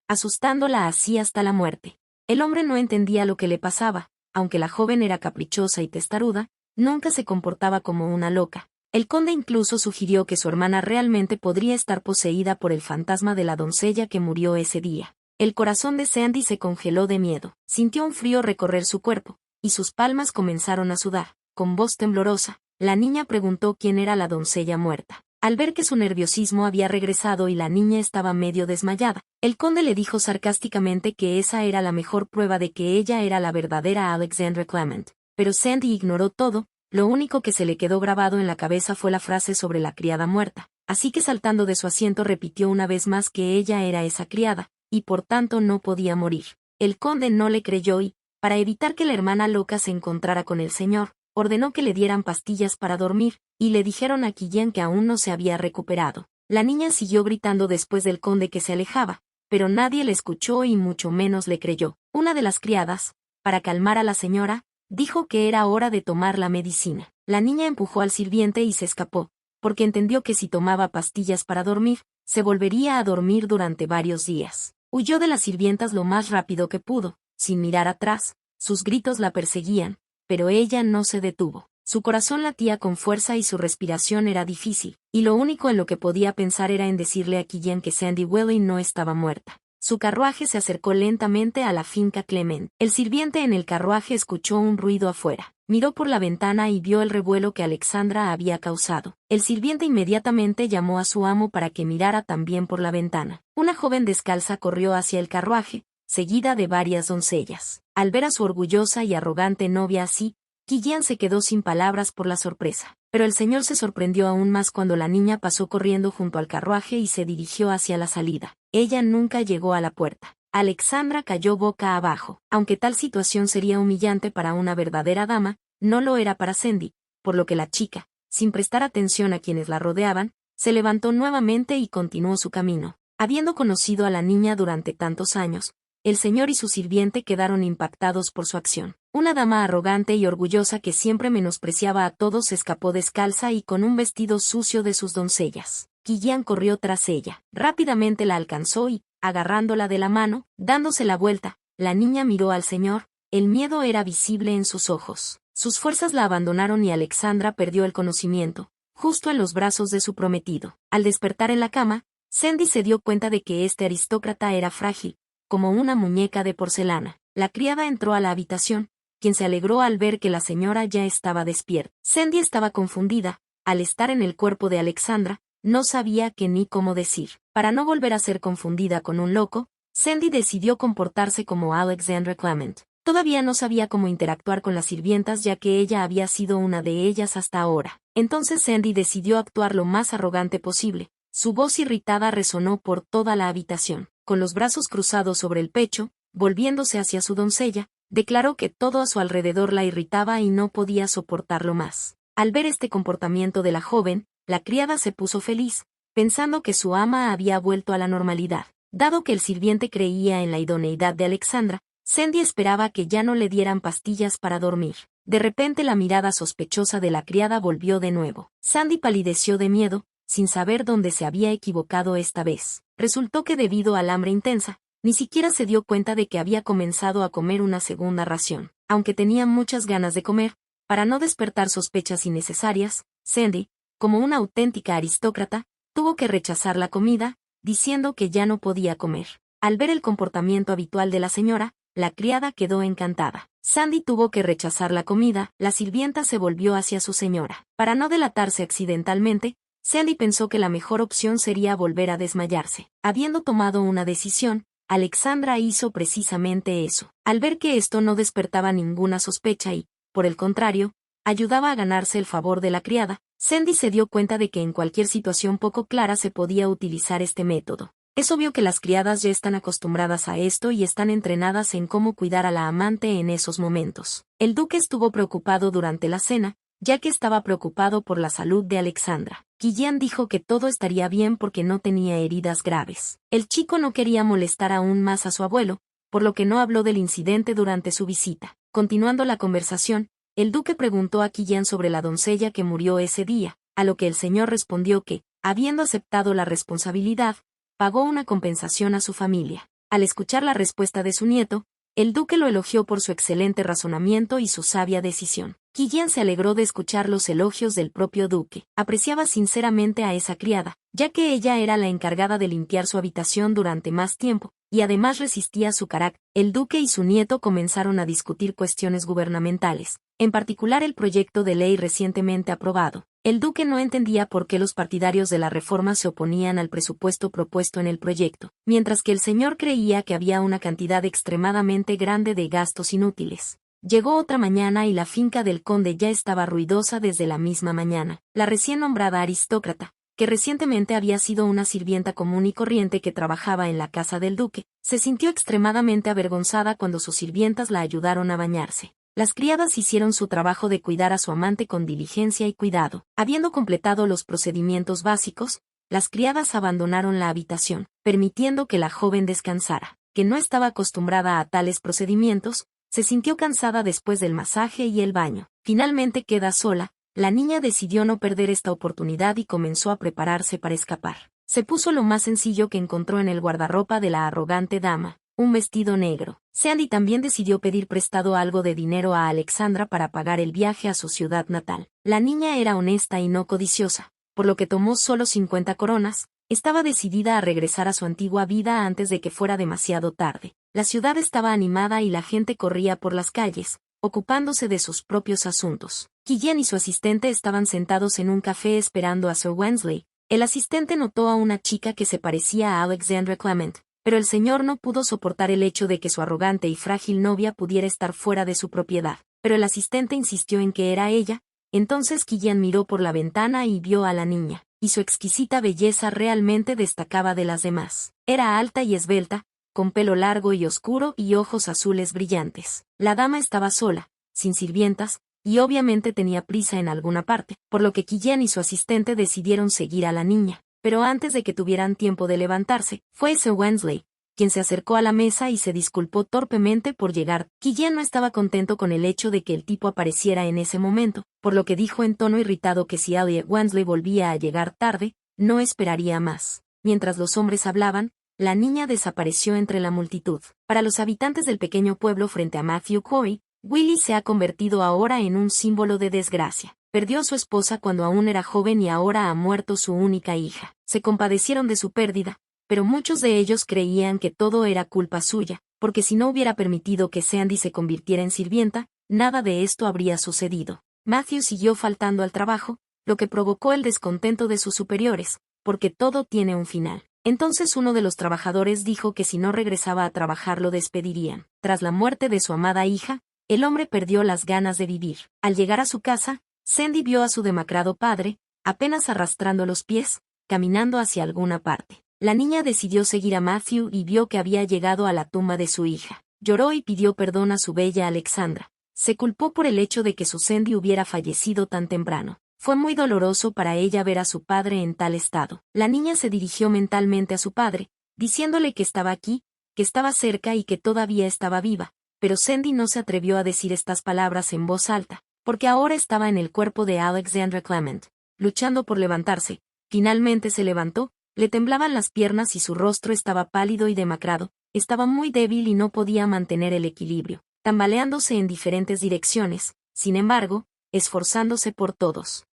asustándola así hasta la muerte. El hombre no entendía lo que le pasaba. Aunque la joven era caprichosa y testaruda, nunca se comportaba como una loca. El conde incluso sugirió que su hermana realmente podría estar poseída por el fantasma de la doncella que murió ese día. El corazón de Sandy se congeló de miedo. Sintió un frío recorrer su cuerpo, y sus palmas comenzaron a sudar. Con voz temblorosa, la niña preguntó quién era la doncella muerta. Al ver que su nerviosismo había regresado y la niña estaba medio desmayada, el conde le dijo sarcásticamente que esa era la mejor prueba de que ella era la verdadera Alexandra Clement. pero Sandy ignoró todo, lo único que se le quedó grabado en la cabeza fue la frase sobre la criada muerta, así que saltando de su asiento repitió una vez más que ella era esa criada, y por tanto no podía morir. El conde no le creyó y, para evitar que la hermana loca se encontrara con el señor, ordenó que le dieran pastillas para dormir, y le dijeron a Quillian que aún no se había recuperado. La niña siguió gritando después del conde que se alejaba, pero nadie le escuchó y mucho menos le creyó. Una de las criadas, para calmar a la señora, dijo que era hora de tomar la medicina. La niña empujó al sirviente y se escapó, porque entendió que si tomaba pastillas para dormir, se volvería a dormir durante varios días. Huyó de las sirvientas lo más rápido que pudo, sin mirar atrás, sus gritos la perseguían, pero ella no se detuvo. Su corazón latía con fuerza y su respiración era difícil, y lo único en lo que podía pensar era en decirle a Quillian que Sandy Welly no estaba muerta. Su carruaje se acercó lentamente a la finca Clement. El sirviente en el carruaje escuchó un ruido afuera. Miró por la ventana y vio el revuelo que Alexandra había causado. El sirviente inmediatamente llamó a su amo para que mirara también por la ventana. Una joven descalza corrió hacia el carruaje, seguida de varias doncellas. Al ver a su orgullosa y arrogante novia así, Quillian se quedó sin palabras por la sorpresa. Pero el señor se sorprendió aún más cuando la niña pasó corriendo junto al carruaje y se dirigió hacia la salida. Ella nunca llegó a la puerta. Alexandra cayó boca abajo. Aunque tal situación sería humillante para una verdadera dama, no lo era para Sandy, por lo que la chica, sin prestar atención a quienes la rodeaban, se levantó nuevamente y continuó su camino. Habiendo conocido a la niña durante tantos años, el señor y su sirviente quedaron impactados por su acción. Una dama arrogante y orgullosa que siempre menospreciaba a todos escapó descalza y con un vestido sucio de sus doncellas. Quillian corrió tras ella. Rápidamente la alcanzó y, agarrándola de la mano, dándose la vuelta, la niña miró al señor. El miedo era visible en sus ojos. Sus fuerzas la abandonaron y Alexandra perdió el conocimiento, justo en los brazos de su prometido. Al despertar en la cama, Sandy se dio cuenta de que este aristócrata era frágil, como una muñeca de porcelana. La criada entró a la habitación, quien se alegró al ver que la señora ya estaba despierta. Sandy estaba confundida. Al estar en el cuerpo de Alexandra, no sabía qué ni cómo decir. Para no volver a ser confundida con un loco, Sandy decidió comportarse como Alexandra Clement. Todavía no sabía cómo interactuar con las sirvientas ya que ella había sido una de ellas hasta ahora. Entonces Sandy decidió actuar lo más arrogante posible. Su voz irritada resonó por toda la habitación. Con los brazos cruzados sobre el pecho, volviéndose hacia su doncella, declaró que todo a su alrededor la irritaba y no podía soportarlo más. Al ver este comportamiento de la joven, la criada se puso feliz, pensando que su ama había vuelto a la normalidad. Dado que el sirviente creía en la idoneidad de Alexandra, Sandy esperaba que ya no le dieran pastillas para dormir. De repente la mirada sospechosa de la criada volvió de nuevo. Sandy palideció de miedo, sin saber dónde se había equivocado esta vez. Resultó que debido al hambre intensa, ni siquiera se dio cuenta de que había comenzado a comer una segunda ración. Aunque tenía muchas ganas de comer, para no despertar sospechas innecesarias, Sandy, como una auténtica aristócrata, tuvo que rechazar la comida, diciendo que ya no podía comer. Al ver el comportamiento habitual de la señora, la criada quedó encantada. Sandy tuvo que rechazar la comida, la sirvienta se volvió hacia su señora. Para no delatarse accidentalmente, Sandy pensó que la mejor opción sería volver a desmayarse. Habiendo tomado una decisión, Alexandra hizo precisamente eso. Al ver que esto no despertaba ninguna sospecha y, por el contrario, ayudaba a ganarse el favor de la criada, Sandy se dio cuenta de que en cualquier situación poco clara se podía utilizar este método. Es obvio que las criadas ya están acostumbradas a esto y están entrenadas en cómo cuidar a la amante en esos momentos. El duque estuvo preocupado durante la cena, ya que estaba preocupado por la salud de Alexandra. Quillian dijo que todo estaría bien porque no tenía heridas graves. El chico no quería molestar aún más a su abuelo, por lo que no habló del incidente durante su visita. Continuando la conversación, el duque preguntó a Quillian sobre la doncella que murió ese día, a lo que el señor respondió que, habiendo aceptado la responsabilidad, pagó una compensación a su familia. Al escuchar la respuesta de su nieto, el duque lo elogió por su excelente razonamiento y su sabia decisión. Quillian se alegró de escuchar los elogios del propio duque. Apreciaba sinceramente a esa criada, ya que ella era la encargada de limpiar su habitación durante más tiempo, y además resistía su carácter. El duque y su nieto comenzaron a discutir cuestiones gubernamentales, en particular el proyecto de ley recientemente aprobado. El duque no entendía por qué los partidarios de la reforma se oponían al presupuesto propuesto en el proyecto, mientras que el señor creía que había una cantidad extremadamente grande de gastos inútiles. Llegó otra mañana y la finca del conde ya estaba ruidosa desde la misma mañana. La recién nombrada aristócrata, que recientemente había sido una sirvienta común y corriente que trabajaba en la casa del duque, se sintió extremadamente avergonzada cuando sus sirvientas la ayudaron a bañarse. Las criadas hicieron su trabajo de cuidar a su amante con diligencia y cuidado. Habiendo completado los procedimientos básicos, las criadas abandonaron la habitación, permitiendo que la joven descansara, que no estaba acostumbrada a tales procedimientos. Se sintió cansada después del masaje y el baño. Finalmente queda sola. La niña decidió no perder esta oportunidad y comenzó a prepararse para escapar. Se puso lo más sencillo que encontró en el guardarropa de la arrogante dama, un vestido negro. Sandy también decidió pedir prestado algo de dinero a Alexandra para pagar el viaje a su ciudad natal. La niña era honesta y no codiciosa, por lo que tomó solo 50 coronas. Estaba decidida a regresar a su antigua vida antes de que fuera demasiado tarde. La ciudad estaba animada y la gente corría por las calles, ocupándose de sus propios asuntos. Killian y su asistente estaban sentados en un café esperando a Sir Wensley. El asistente notó a una chica que se parecía a Alexandra Clement, pero el señor no pudo soportar el hecho de que su arrogante y frágil novia pudiera estar fuera de su propiedad. Pero el asistente insistió en que era ella. Entonces Killian miró por la ventana y vio a la niña, y su exquisita belleza realmente destacaba de las demás. Era alta y esbelta, con pelo largo y oscuro y ojos azules brillantes. La dama estaba sola, sin sirvientas, y obviamente tenía prisa en alguna parte, por lo que Killian y su asistente decidieron seguir a la niña. Pero antes de que tuvieran tiempo de levantarse, fue Sir Wensley, quien se acercó a la mesa y se disculpó torpemente por llegar. Killian no estaba contento con el hecho de que el tipo apareciera en ese momento, por lo que dijo en tono irritado que si Elliot Wensley volvía a llegar tarde, no esperaría más. Mientras los hombres hablaban, la niña desapareció entre la multitud. Para los habitantes del pequeño pueblo frente a Matthew Corey, Willie se ha convertido ahora en un símbolo de desgracia. Perdió a su esposa cuando aún era joven y ahora ha muerto su única hija. Se compadecieron de su pérdida, pero muchos de ellos creían que todo era culpa suya, porque si no hubiera permitido que Sandy se convirtiera en sirvienta, nada de esto habría sucedido. Matthew siguió faltando al trabajo, lo que provocó el descontento de sus superiores, porque todo tiene un final. Entonces uno de los trabajadores dijo que si no regresaba a trabajar lo despedirían. Tras la muerte de su amada hija, el hombre perdió las ganas de vivir. Al llegar a su casa, Sandy vio a su demacrado padre, apenas arrastrando los pies, caminando hacia alguna parte. La niña decidió seguir a Matthew y vio que había llegado a la tumba de su hija. Lloró y pidió perdón a su bella Alexandra. Se culpó por el hecho de que su Sandy hubiera fallecido tan temprano. Fue muy doloroso para ella ver a su padre en tal estado. La niña se dirigió mentalmente a su padre, diciéndole que estaba aquí, que estaba cerca y que todavía estaba viva, pero Sandy no se atrevió a decir estas palabras en voz alta, porque ahora estaba en el cuerpo de Alexandra Clement, luchando por levantarse. Finalmente se levantó, le temblaban las piernas y su rostro estaba pálido y demacrado, estaba muy débil y no podía mantener el equilibrio, tambaleándose en diferentes direcciones, sin embargo, esforzándose por todos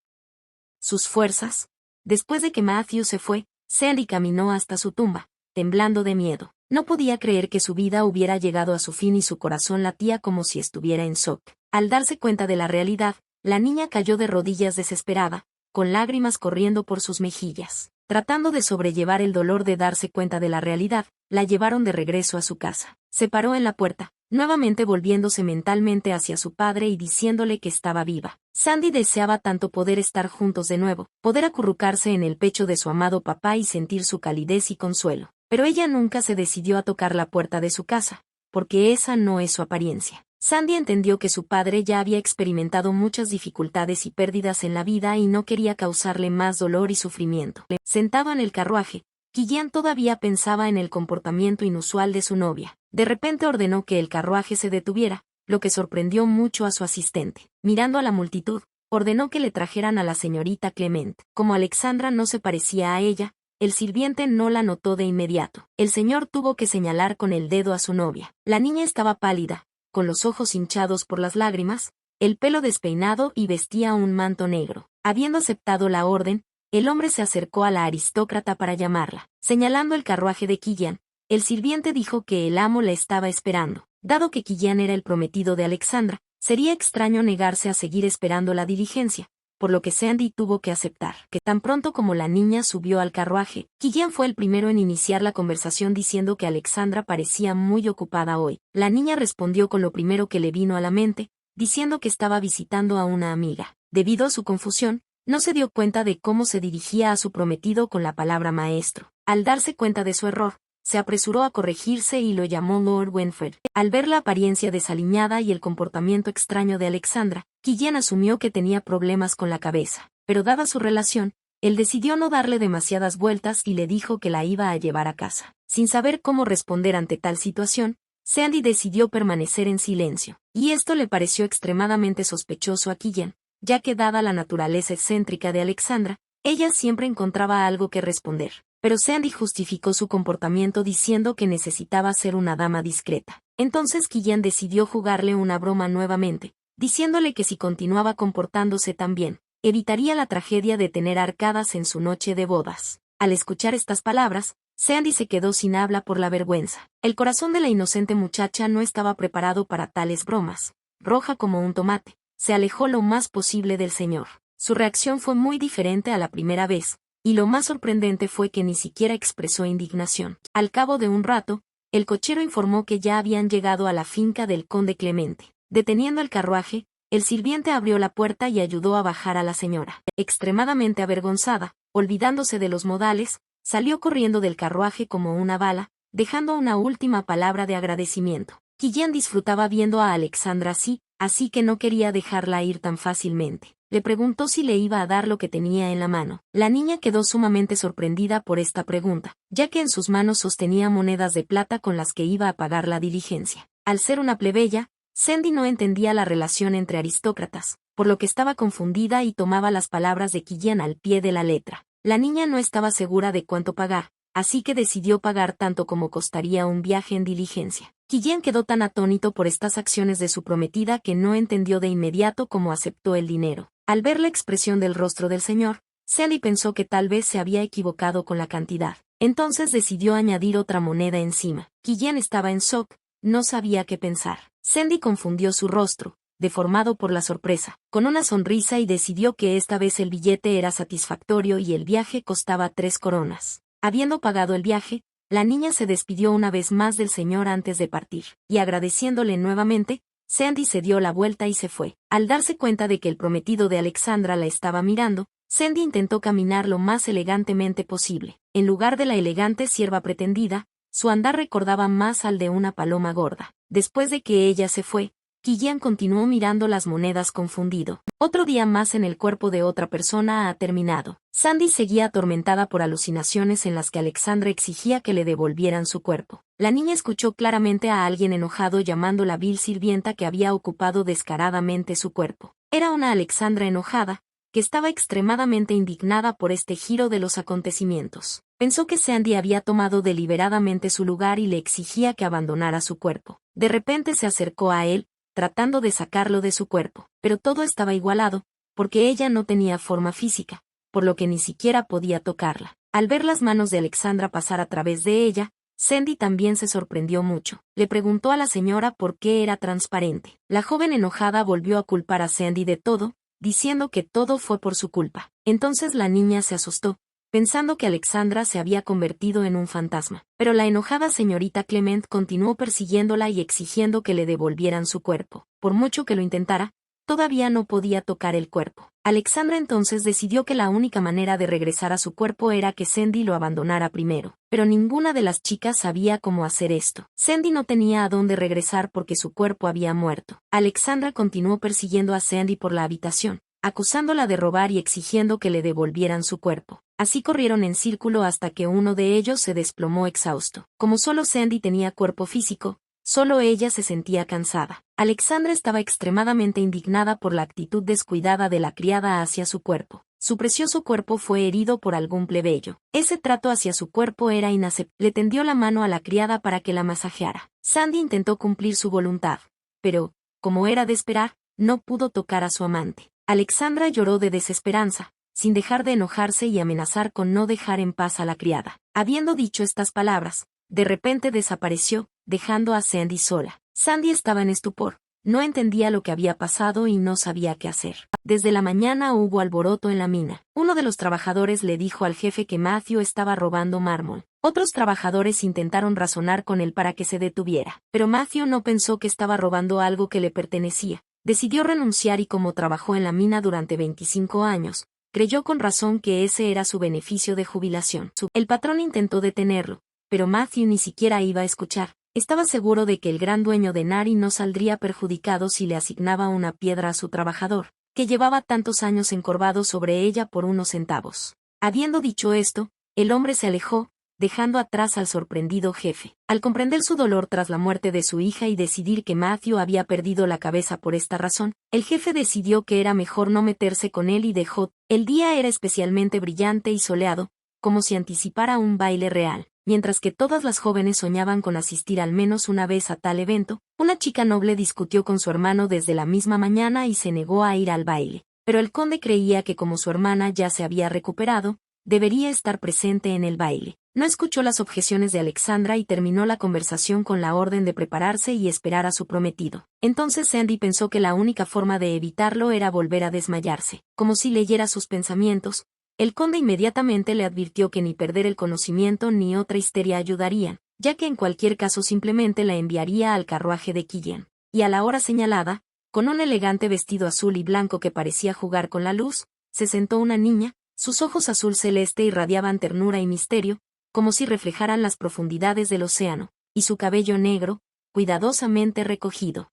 sus fuerzas. Después de que Matthew se fue, Sandy caminó hasta su tumba, temblando de miedo. No podía creer que su vida hubiera llegado a su fin y su corazón latía como si estuviera en shock. Al darse cuenta de la realidad, la niña cayó de rodillas desesperada, con lágrimas corriendo por sus mejillas. Tratando de sobrellevar el dolor de darse cuenta de la realidad, la llevaron de regreso a su casa. Se paró en la puerta, nuevamente volviéndose mentalmente hacia su padre y diciéndole que estaba viva. Sandy deseaba tanto poder estar juntos de nuevo, poder acurrucarse en el pecho de su amado papá y sentir su calidez y consuelo. Pero ella nunca se decidió a tocar la puerta de su casa, porque esa no es su apariencia. Sandy entendió que su padre ya había experimentado muchas dificultades y pérdidas en la vida y no quería causarle más dolor y sufrimiento. Sentado en el carruaje, Killian todavía pensaba en el comportamiento inusual de su novia. De repente ordenó que el carruaje se detuviera, lo que sorprendió mucho a su asistente. Mirando a la multitud, ordenó que le trajeran a la señorita Clement. Como Alexandra no se parecía a ella, el sirviente no la notó de inmediato. El señor tuvo que señalar con el dedo a su novia. La niña estaba pálida, con los ojos hinchados por las lágrimas, el pelo despeinado y vestía un manto negro. Habiendo aceptado la orden, el hombre se acercó a la aristócrata para llamarla. Señalando el carruaje de Killian, el sirviente dijo que el amo la estaba esperando. Dado que Killian era el prometido de Alexandra, sería extraño negarse a seguir esperando la diligencia, por lo que Sandy tuvo que aceptar. Que tan pronto como la niña subió al carruaje, Killian fue el primero en iniciar la conversación diciendo que Alexandra parecía muy ocupada hoy. La niña respondió con lo primero que le vino a la mente, diciendo que estaba visitando a una amiga. Debido a su confusión, no se dio cuenta de cómo se dirigía a su prometido con la palabra maestro. Al darse cuenta de su error, se apresuró a corregirse y lo llamó Lord Winfred. Al ver la apariencia desaliñada y el comportamiento extraño de Alexandra, Killian asumió que tenía problemas con la cabeza. Pero dada su relación, él decidió no darle demasiadas vueltas y le dijo que la iba a llevar a casa. Sin saber cómo responder ante tal situación, Sandy decidió permanecer en silencio. Y esto le pareció extremadamente sospechoso a Killian, ya que dada la naturaleza excéntrica de Alexandra, ella siempre encontraba algo que responder. Pero Sandy justificó su comportamiento diciendo que necesitaba ser una dama discreta. Entonces Killian decidió jugarle una broma nuevamente, diciéndole que si continuaba comportándose tan bien, evitaría la tragedia de tener arcadas en su noche de bodas. Al escuchar estas palabras, Sandy se quedó sin habla por la vergüenza. El corazón de la inocente muchacha no estaba preparado para tales bromas. Roja como un tomate, se alejó lo más posible del señor. Su reacción fue muy diferente a la primera vez, y lo más sorprendente fue que ni siquiera expresó indignación. Al cabo de un rato, el cochero informó que ya habían llegado a la finca del conde Clemente. Deteniendo el carruaje, el sirviente abrió la puerta y ayudó a bajar a la señora. Extremadamente avergonzada, olvidándose de los modales, salió corriendo del carruaje como una bala, dejando una última palabra de agradecimiento. Killian disfrutaba viendo a Alexandra así que no quería dejarla ir tan fácilmente. Le preguntó si le iba a dar lo que tenía en la mano. La niña quedó sumamente sorprendida por esta pregunta, ya que en sus manos sostenía monedas de plata con las que iba a pagar la diligencia. Al ser una plebeya, Sandy no entendía la relación entre aristócratas, por lo que estaba confundida y tomaba las palabras de Killian al pie de la letra. La niña no estaba segura de cuánto pagar, así que decidió pagar tanto como costaría un viaje en diligencia. Killian quedó tan atónito por estas acciones de su prometida que no entendió de inmediato cómo aceptó el dinero. Al ver la expresión del rostro del señor, Sandy pensó que tal vez se había equivocado con la cantidad. Entonces decidió añadir otra moneda encima. Killian estaba en shock, no sabía qué pensar. Sandy confundió su rostro, deformado por la sorpresa, con una sonrisa y decidió que esta vez el billete era satisfactorio y el viaje costaba 3 coronas. Habiendo pagado el viaje, la niña se despidió una vez más del señor antes de partir, y agradeciéndole nuevamente, Sandy se dio la vuelta y se fue. Al darse cuenta de que el prometido de Alexandra la estaba mirando, Sandy intentó caminar lo más elegantemente posible. En lugar de la elegante sierva pretendida, su andar recordaba más al de una paloma gorda. Después de que ella se fue, Killian continuó mirando las monedas confundido. Otro día más en el cuerpo de otra persona ha terminado. Sandy seguía atormentada por alucinaciones en las que Alexandra exigía que le devolvieran su cuerpo. La niña escuchó claramente a alguien enojado llamando la vil sirvienta que había ocupado descaradamente su cuerpo. Era una Alexandra enojada, que estaba extremadamente indignada por este giro de los acontecimientos. Pensó que Sandy había tomado deliberadamente su lugar y le exigía que abandonara su cuerpo. De repente se acercó a él, tratando de sacarlo de su cuerpo, pero todo estaba igualado, porque ella no tenía forma física, por lo que ni siquiera podía tocarla. Al ver las manos de Alexandra pasar a través de ella, Sandy también se sorprendió mucho. Le preguntó a la señora por qué era transparente. La joven enojada volvió a culpar a Sandy de todo, diciendo que todo fue por su culpa. Entonces la niña se asustó, pensando que Alexandra se había convertido en un fantasma. Pero la enojada señorita Clement continuó persiguiéndola y exigiendo que le devolvieran su cuerpo. Por mucho que lo intentara, todavía no podía tocar el cuerpo. Alexandra entonces decidió que la única manera de regresar a su cuerpo era que Sandy lo abandonara primero. Pero ninguna de las chicas sabía cómo hacer esto. Sandy no tenía a dónde regresar porque su cuerpo había muerto. Alexandra continuó persiguiendo a Sandy por la habitación, acusándola de robar y exigiendo que le devolvieran su cuerpo. Así corrieron en círculo hasta que uno de ellos se desplomó exhausto. Como solo Sandy tenía cuerpo físico, solo ella se sentía cansada. Alexandra estaba extremadamente indignada por la actitud descuidada de la criada hacia su cuerpo. Su precioso cuerpo fue herido por algún plebeyo. Ese trato hacia su cuerpo era inaceptable. Le tendió la mano a la criada para que la masajeara. Sandy intentó cumplir su voluntad, pero, como era de esperar, no pudo tocar a su amante. Alexandra lloró de desesperanza, sin dejar de enojarse y amenazar con no dejar en paz a la criada. Habiendo dicho estas palabras, de repente desapareció, dejando a Sandy sola. Sandy estaba en estupor, no entendía lo que había pasado y no sabía qué hacer. Desde la mañana hubo alboroto en la mina. Uno de los trabajadores le dijo al jefe que Matthew estaba robando mármol. Otros trabajadores intentaron razonar con él para que se detuviera, pero Matthew no pensó que estaba robando algo que le pertenecía. Decidió renunciar y como trabajó en la mina durante 25 años, creyó con razón que ese era su beneficio de jubilación. El patrón intentó detenerlo, pero Matthew ni siquiera iba a escuchar. Estaba seguro de que el gran dueño de Nari no saldría perjudicado si le asignaba una piedra a su trabajador, que llevaba tantos años encorvado sobre ella por unos centavos. Habiendo dicho esto, el hombre se alejó, dejando atrás al sorprendido jefe. Al comprender su dolor tras la muerte de su hija y decidir que Matthew había perdido la cabeza por esta razón, el jefe decidió que era mejor no meterse con él y dejó. El día era especialmente brillante y soleado, como si anticipara un baile real. Mientras que todas las jóvenes soñaban con asistir al menos una vez a tal evento, una chica noble discutió con su hermano desde la misma mañana y se negó a ir al baile. Pero el conde creía que como su hermana ya se había recuperado, debería estar presente en el baile. No escuchó las objeciones de Alexandra y terminó la conversación con la orden de prepararse y esperar a su prometido. Entonces Sandy pensó que la única forma de evitarlo era volver a desmayarse, como si leyera sus pensamientos. El conde inmediatamente le advirtió que ni perder el conocimiento ni otra histeria ayudarían, ya que en cualquier caso simplemente la enviaría al carruaje de Killian. Y a la hora señalada, con un elegante vestido azul y blanco que parecía jugar con la luz, se sentó una niña, sus ojos azul celeste irradiaban ternura y misterio, como si reflejaran las profundidades del océano, y su cabello negro, cuidadosamente recogido,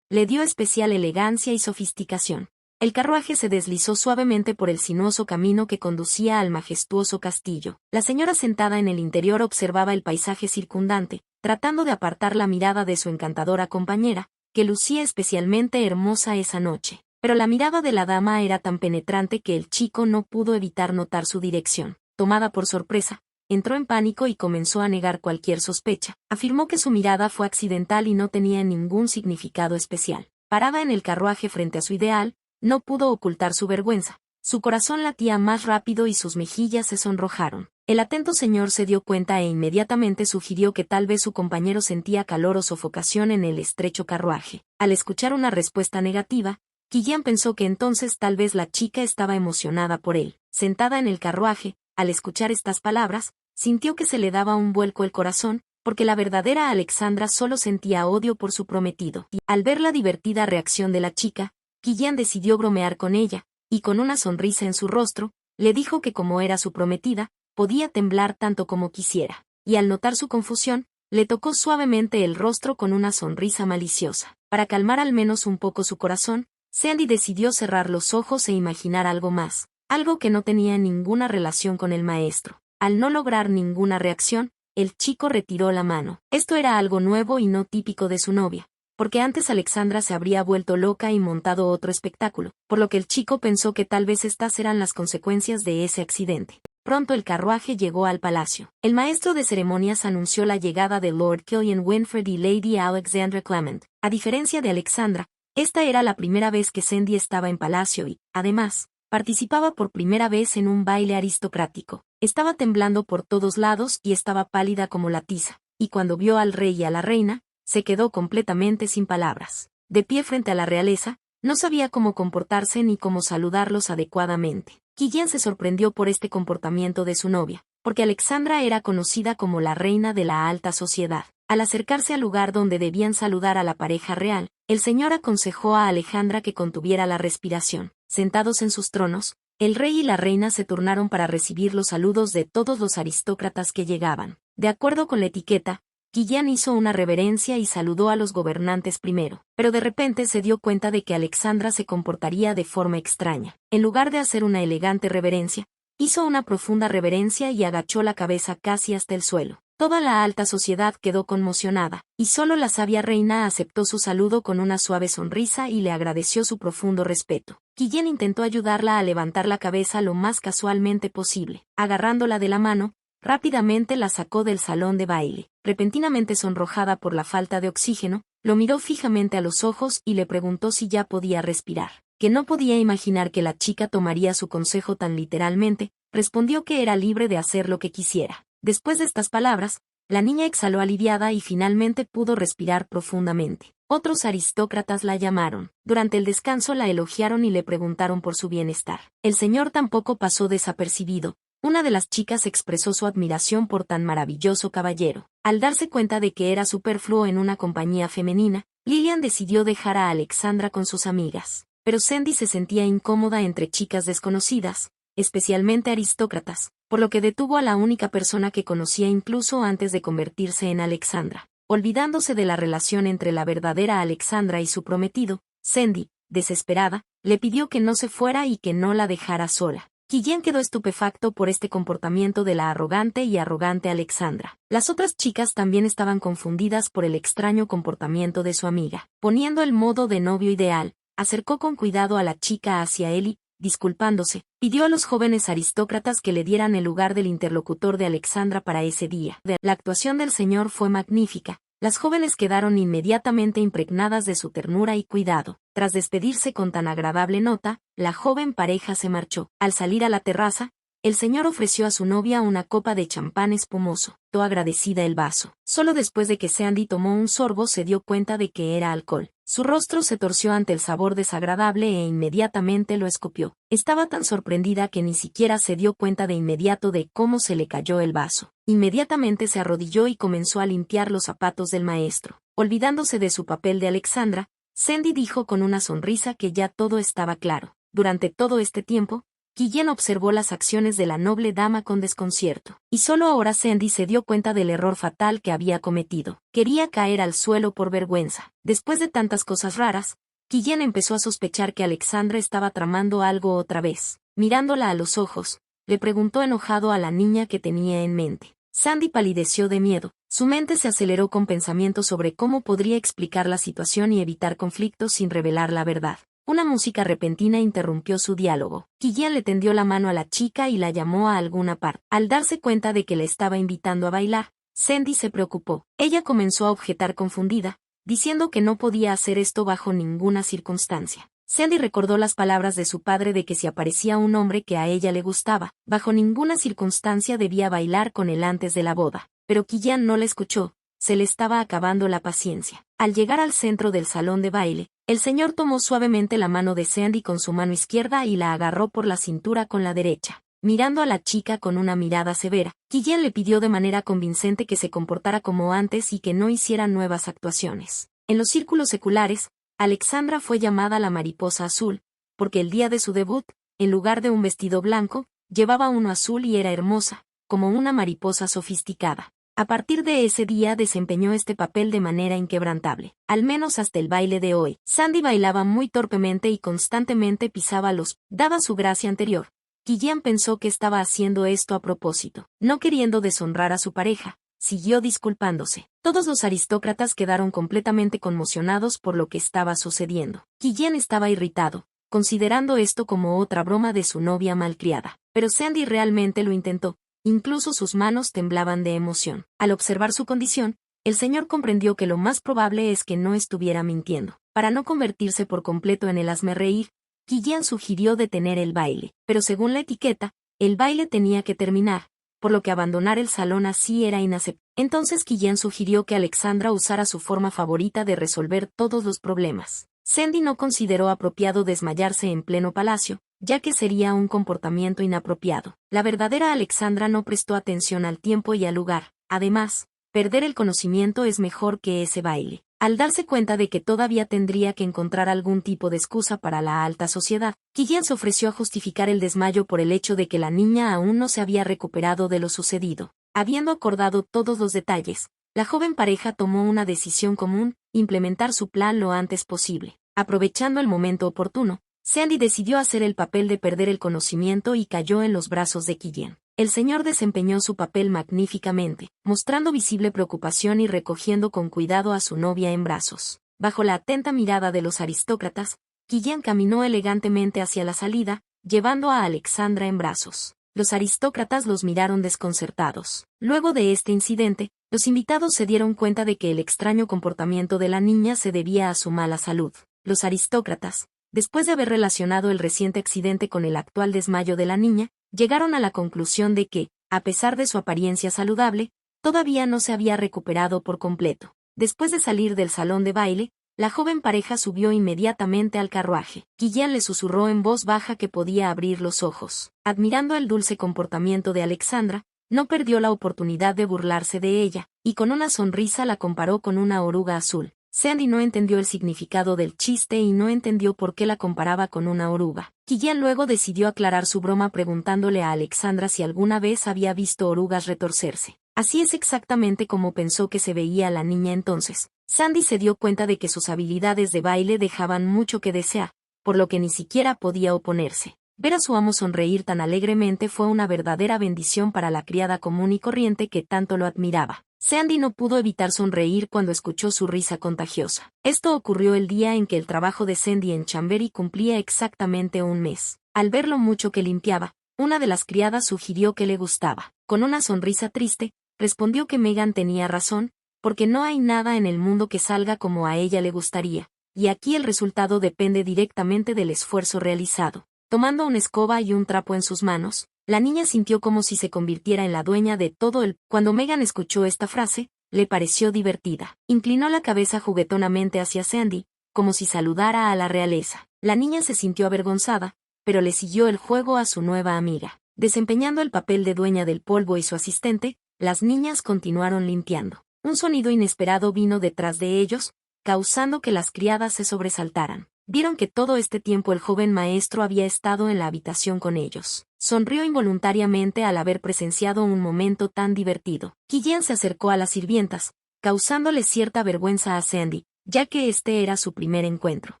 le dio especial elegancia y sofisticación. El carruaje se deslizó suavemente por el sinuoso camino que conducía al majestuoso castillo. La señora sentada en el interior observaba el paisaje circundante, tratando de apartar la mirada de su encantadora compañera, que lucía especialmente hermosa esa noche. Pero la mirada de la dama era tan penetrante que el chico no pudo evitar notar su dirección. Tomada por sorpresa, entró en pánico y comenzó a negar cualquier sospecha. Afirmó que su mirada fue accidental y no tenía ningún significado especial. Parada en el carruaje frente a su ideal, no pudo ocultar su vergüenza. Su corazón latía más rápido y sus mejillas se sonrojaron. El atento señor se dio cuenta e inmediatamente sugirió que tal vez su compañero sentía calor o sofocación en el estrecho carruaje. Al escuchar una respuesta negativa, Killian pensó que entonces tal vez la chica estaba emocionada por él. Sentada en el carruaje, al escuchar estas palabras, sintió que se le daba un vuelco el corazón, porque la verdadera Alexandra solo sentía odio por su prometido. Y, al ver la divertida reacción de la chica, Killian decidió bromear con ella, y con una sonrisa en su rostro, le dijo que como era su prometida, podía temblar tanto como quisiera. Y al notar su confusión, le tocó suavemente el rostro con una sonrisa maliciosa. Para calmar al menos un poco su corazón, Sandy decidió cerrar los ojos e imaginar algo más, algo que no tenía ninguna relación con el maestro. Al no lograr ninguna reacción, el chico retiró la mano. Esto era algo nuevo y no típico de su novia, porque antes Alexandra se habría vuelto loca y montado otro espectáculo, por lo que el chico pensó que tal vez estas eran las consecuencias de ese accidente. Pronto el carruaje llegó al palacio. El maestro de ceremonias anunció la llegada de Lord Killian Winfred y Lady Alexandra Clement. A diferencia de Alexandra, esta era la primera vez que Sandy estaba en palacio y, además, participaba por primera vez en un baile aristocrático. Estaba temblando por todos lados y estaba pálida como la tiza, y cuando vio al rey y a la reina, se quedó completamente sin palabras. De pie frente a la realeza, no sabía cómo comportarse ni cómo saludarlos adecuadamente. Killian se sorprendió por este comportamiento de su novia, porque Alexandra era conocida como la reina de la alta sociedad. Al acercarse al lugar donde debían saludar a la pareja real, el señor aconsejó a Alejandra que contuviera la respiración. Sentados en sus tronos, el rey y la reina se turnaron para recibir los saludos de todos los aristócratas que llegaban. De acuerdo con la etiqueta, Killian hizo una reverencia y saludó a los gobernantes primero, pero de repente se dio cuenta de que Alexandra se comportaría de forma extraña. En lugar de hacer una elegante reverencia, hizo una profunda reverencia y agachó la cabeza casi hasta el suelo. Toda la alta sociedad quedó conmocionada, y solo la sabia reina aceptó su saludo con una suave sonrisa y le agradeció su profundo respeto. Killian intentó ayudarla a levantar la cabeza lo más casualmente posible. Agarrándola de la mano, rápidamente la sacó del salón de baile. Repentinamente sonrojada por la falta de oxígeno, lo miró fijamente a los ojos y le preguntó si ya podía respirar. Que no podía imaginar que la chica tomaría su consejo tan literalmente, respondió que era libre de hacer lo que quisiera. Después de estas palabras, la niña exhaló aliviada y finalmente pudo respirar profundamente. Otros aristócratas la llamaron. Durante el descanso la elogiaron y le preguntaron por su bienestar. El señor tampoco pasó desapercibido. Una de las chicas expresó su admiración por tan maravilloso caballero. Al darse cuenta de que era superfluo en una compañía femenina, Lillian decidió dejar a Alexandra con sus amigas. Pero Sandy se sentía incómoda entre chicas desconocidas, especialmente aristócratas, por lo que detuvo a la única persona que conocía incluso antes de convertirse en Alexandra. Olvidándose de la relación entre la verdadera Alexandra y su prometido, Sandy, desesperada, le pidió que no se fuera y que no la dejara sola. Guillén quedó estupefacto por este comportamiento de la arrogante y arrogante Alexandra. Las otras chicas también estaban confundidas por el extraño comportamiento de su amiga. Poniendo el modo de novio ideal, acercó con cuidado a la chica hacia él y, disculpándose, pidió a los jóvenes aristócratas que le dieran el lugar del interlocutor de Alexandra para ese día. La actuación del señor fue magnífica. Las jóvenes quedaron inmediatamente impregnadas de su ternura y cuidado. Tras despedirse con tan agradable nota, la joven pareja se marchó. Al salir a la terraza, el señor ofreció a su novia una copa de champán espumoso. Tomó agradecida el vaso. Solo después de que Sandy tomó un sorbo se dio cuenta de que era alcohol. Su rostro se torció ante el sabor desagradable e inmediatamente lo escupió. Estaba tan sorprendida que ni siquiera se dio cuenta de inmediato de cómo se le cayó el vaso. Inmediatamente se arrodilló y comenzó a limpiar los zapatos del maestro. Olvidándose de su papel de Alexandra, Sandy dijo con una sonrisa que ya todo estaba claro. Durante todo este tiempo, Guillén observó las acciones de la noble dama con desconcierto, y solo ahora Sandy se dio cuenta del error fatal que había cometido. Quería caer al suelo por vergüenza. Después de tantas cosas raras, Guillén empezó a sospechar que Alexandra estaba tramando algo otra vez. Mirándola a los ojos, le preguntó enojado a la niña que tenía en mente. Sandy palideció de miedo. Su mente se aceleró con pensamientos sobre cómo podría explicar la situación y evitar conflictos sin revelar la verdad. Una música repentina interrumpió su diálogo. Guillén le tendió la mano a la chica y la llamó a alguna parte. Al darse cuenta de que le estaba invitando a bailar, Sandy se preocupó. Ella comenzó a objetar confundida, diciendo que no podía hacer esto bajo ninguna circunstancia. Sandy recordó las palabras de su padre de que si aparecía un hombre que a ella le gustaba, bajo ninguna circunstancia debía bailar con él antes de la boda. Pero Guillén no la escuchó. Se le estaba acabando la paciencia. Al llegar al centro del salón de baile, el señor tomó suavemente la mano de Sandy con su mano izquierda y la agarró por la cintura con la derecha. Mirando a la chica con una mirada severa, Guillén le pidió de manera convincente que se comportara como antes y que no hiciera nuevas actuaciones. En los círculos seculares, Alexandra fue llamada la mariposa azul, porque el día de su debut, en lugar de un vestido blanco, llevaba uno azul y era hermosa, como una mariposa sofisticada. A partir de ese día desempeñó este papel de manera inquebrantable, al menos hasta el baile de hoy. Sandy bailaba muy torpemente y constantemente pisaba daba su gracia anterior. Guillén pensó que estaba haciendo esto a propósito, no queriendo deshonrar a su pareja. Siguió disculpándose. Todos los aristócratas quedaron completamente conmocionados por lo que estaba sucediendo. Guillén estaba irritado, considerando esto como otra broma de su novia malcriada. Pero Sandy realmente lo intentó. Incluso sus manos temblaban de emoción. Al observar su condición, el señor comprendió que lo más probable es que no estuviera mintiendo. Para no convertirse por completo en el hazmerreír, Guillén sugirió detener el baile, pero según la etiqueta, el baile tenía que terminar, por lo que abandonar el salón así era inaceptable. Entonces Guillén sugirió que Alexandra usara su forma favorita de resolver todos los problemas. Sandy no consideró apropiado desmayarse en pleno palacio, ya que sería un comportamiento inapropiado. La verdadera Alexandra no prestó atención al tiempo y al lugar. Además, perder el conocimiento es mejor que ese baile. Al darse cuenta de que todavía tendría que encontrar algún tipo de excusa para la alta sociedad, Guillén se ofreció a justificar el desmayo por el hecho de que la niña aún no se había recuperado de lo sucedido. Habiendo acordado todos los detalles, la joven pareja tomó una decisión común: implementar su plan lo antes posible. Aprovechando el momento oportuno, Sandy decidió hacer el papel de perder el conocimiento y cayó en los brazos de Guillén. El señor desempeñó su papel magníficamente, mostrando visible preocupación y recogiendo con cuidado a su novia en brazos. Bajo la atenta mirada de los aristócratas, Guillén caminó elegantemente hacia la salida, llevando a Alexandra en brazos. Los aristócratas los miraron desconcertados. Luego de este incidente, los invitados se dieron cuenta de que el extraño comportamiento de la niña se debía a su mala salud. Los aristócratas, después de haber relacionado el reciente accidente con el actual desmayo de la niña, llegaron a la conclusión de que, a pesar de su apariencia saludable, todavía no se había recuperado por completo. Después de salir del salón de baile, La joven pareja subió inmediatamente al carruaje. Guillén le susurró en voz baja que podía abrir los ojos. Admirando el dulce comportamiento de Alexandra, no perdió la oportunidad de burlarse de ella, y con una sonrisa la comparó con una oruga azul. Sandy no entendió el significado del chiste y no entendió por qué la comparaba con una oruga. Guillén luego decidió aclarar su broma preguntándole a Alexandra si alguna vez había visto orugas retorcerse. Así es exactamente como pensó que se veía la niña entonces. Sandy se dio cuenta de que sus habilidades de baile dejaban mucho que desear, por lo que ni siquiera podía oponerse. Ver a su amo sonreír tan alegremente fue una verdadera bendición para la criada común y corriente que tanto lo admiraba. Sandy no pudo evitar sonreír cuando escuchó su risa contagiosa. Esto ocurrió el día en que el trabajo de Sandy en Chambery cumplía exactamente un mes. Al ver lo mucho que limpiaba, una de las criadas sugirió que le gustaba. Con una sonrisa triste, respondió que Megan tenía razón, porque no hay nada en el mundo que salga como a ella le gustaría, y aquí el resultado depende directamente del esfuerzo realizado. Tomando una escoba y un trapo en sus manos, la niña sintió como si se convirtiera en la dueña de todo el... Cuando Megan escuchó esta frase, le pareció divertida. Inclinó la cabeza juguetonamente hacia Sandy, como si saludara a la realeza. La niña se sintió avergonzada, pero le siguió el juego a su nueva amiga. Desempeñando el papel de dueña del polvo y su asistente, las niñas continuaron limpiando. Un sonido inesperado vino detrás de ellos, causando que las criadas se sobresaltaran. Vieron que todo este tiempo el joven maestro había estado en la habitación con ellos. Sonrió involuntariamente al haber presenciado un momento tan divertido. Guillén se acercó a las sirvientas, causándole cierta vergüenza a Sandy, ya que este era su primer encuentro.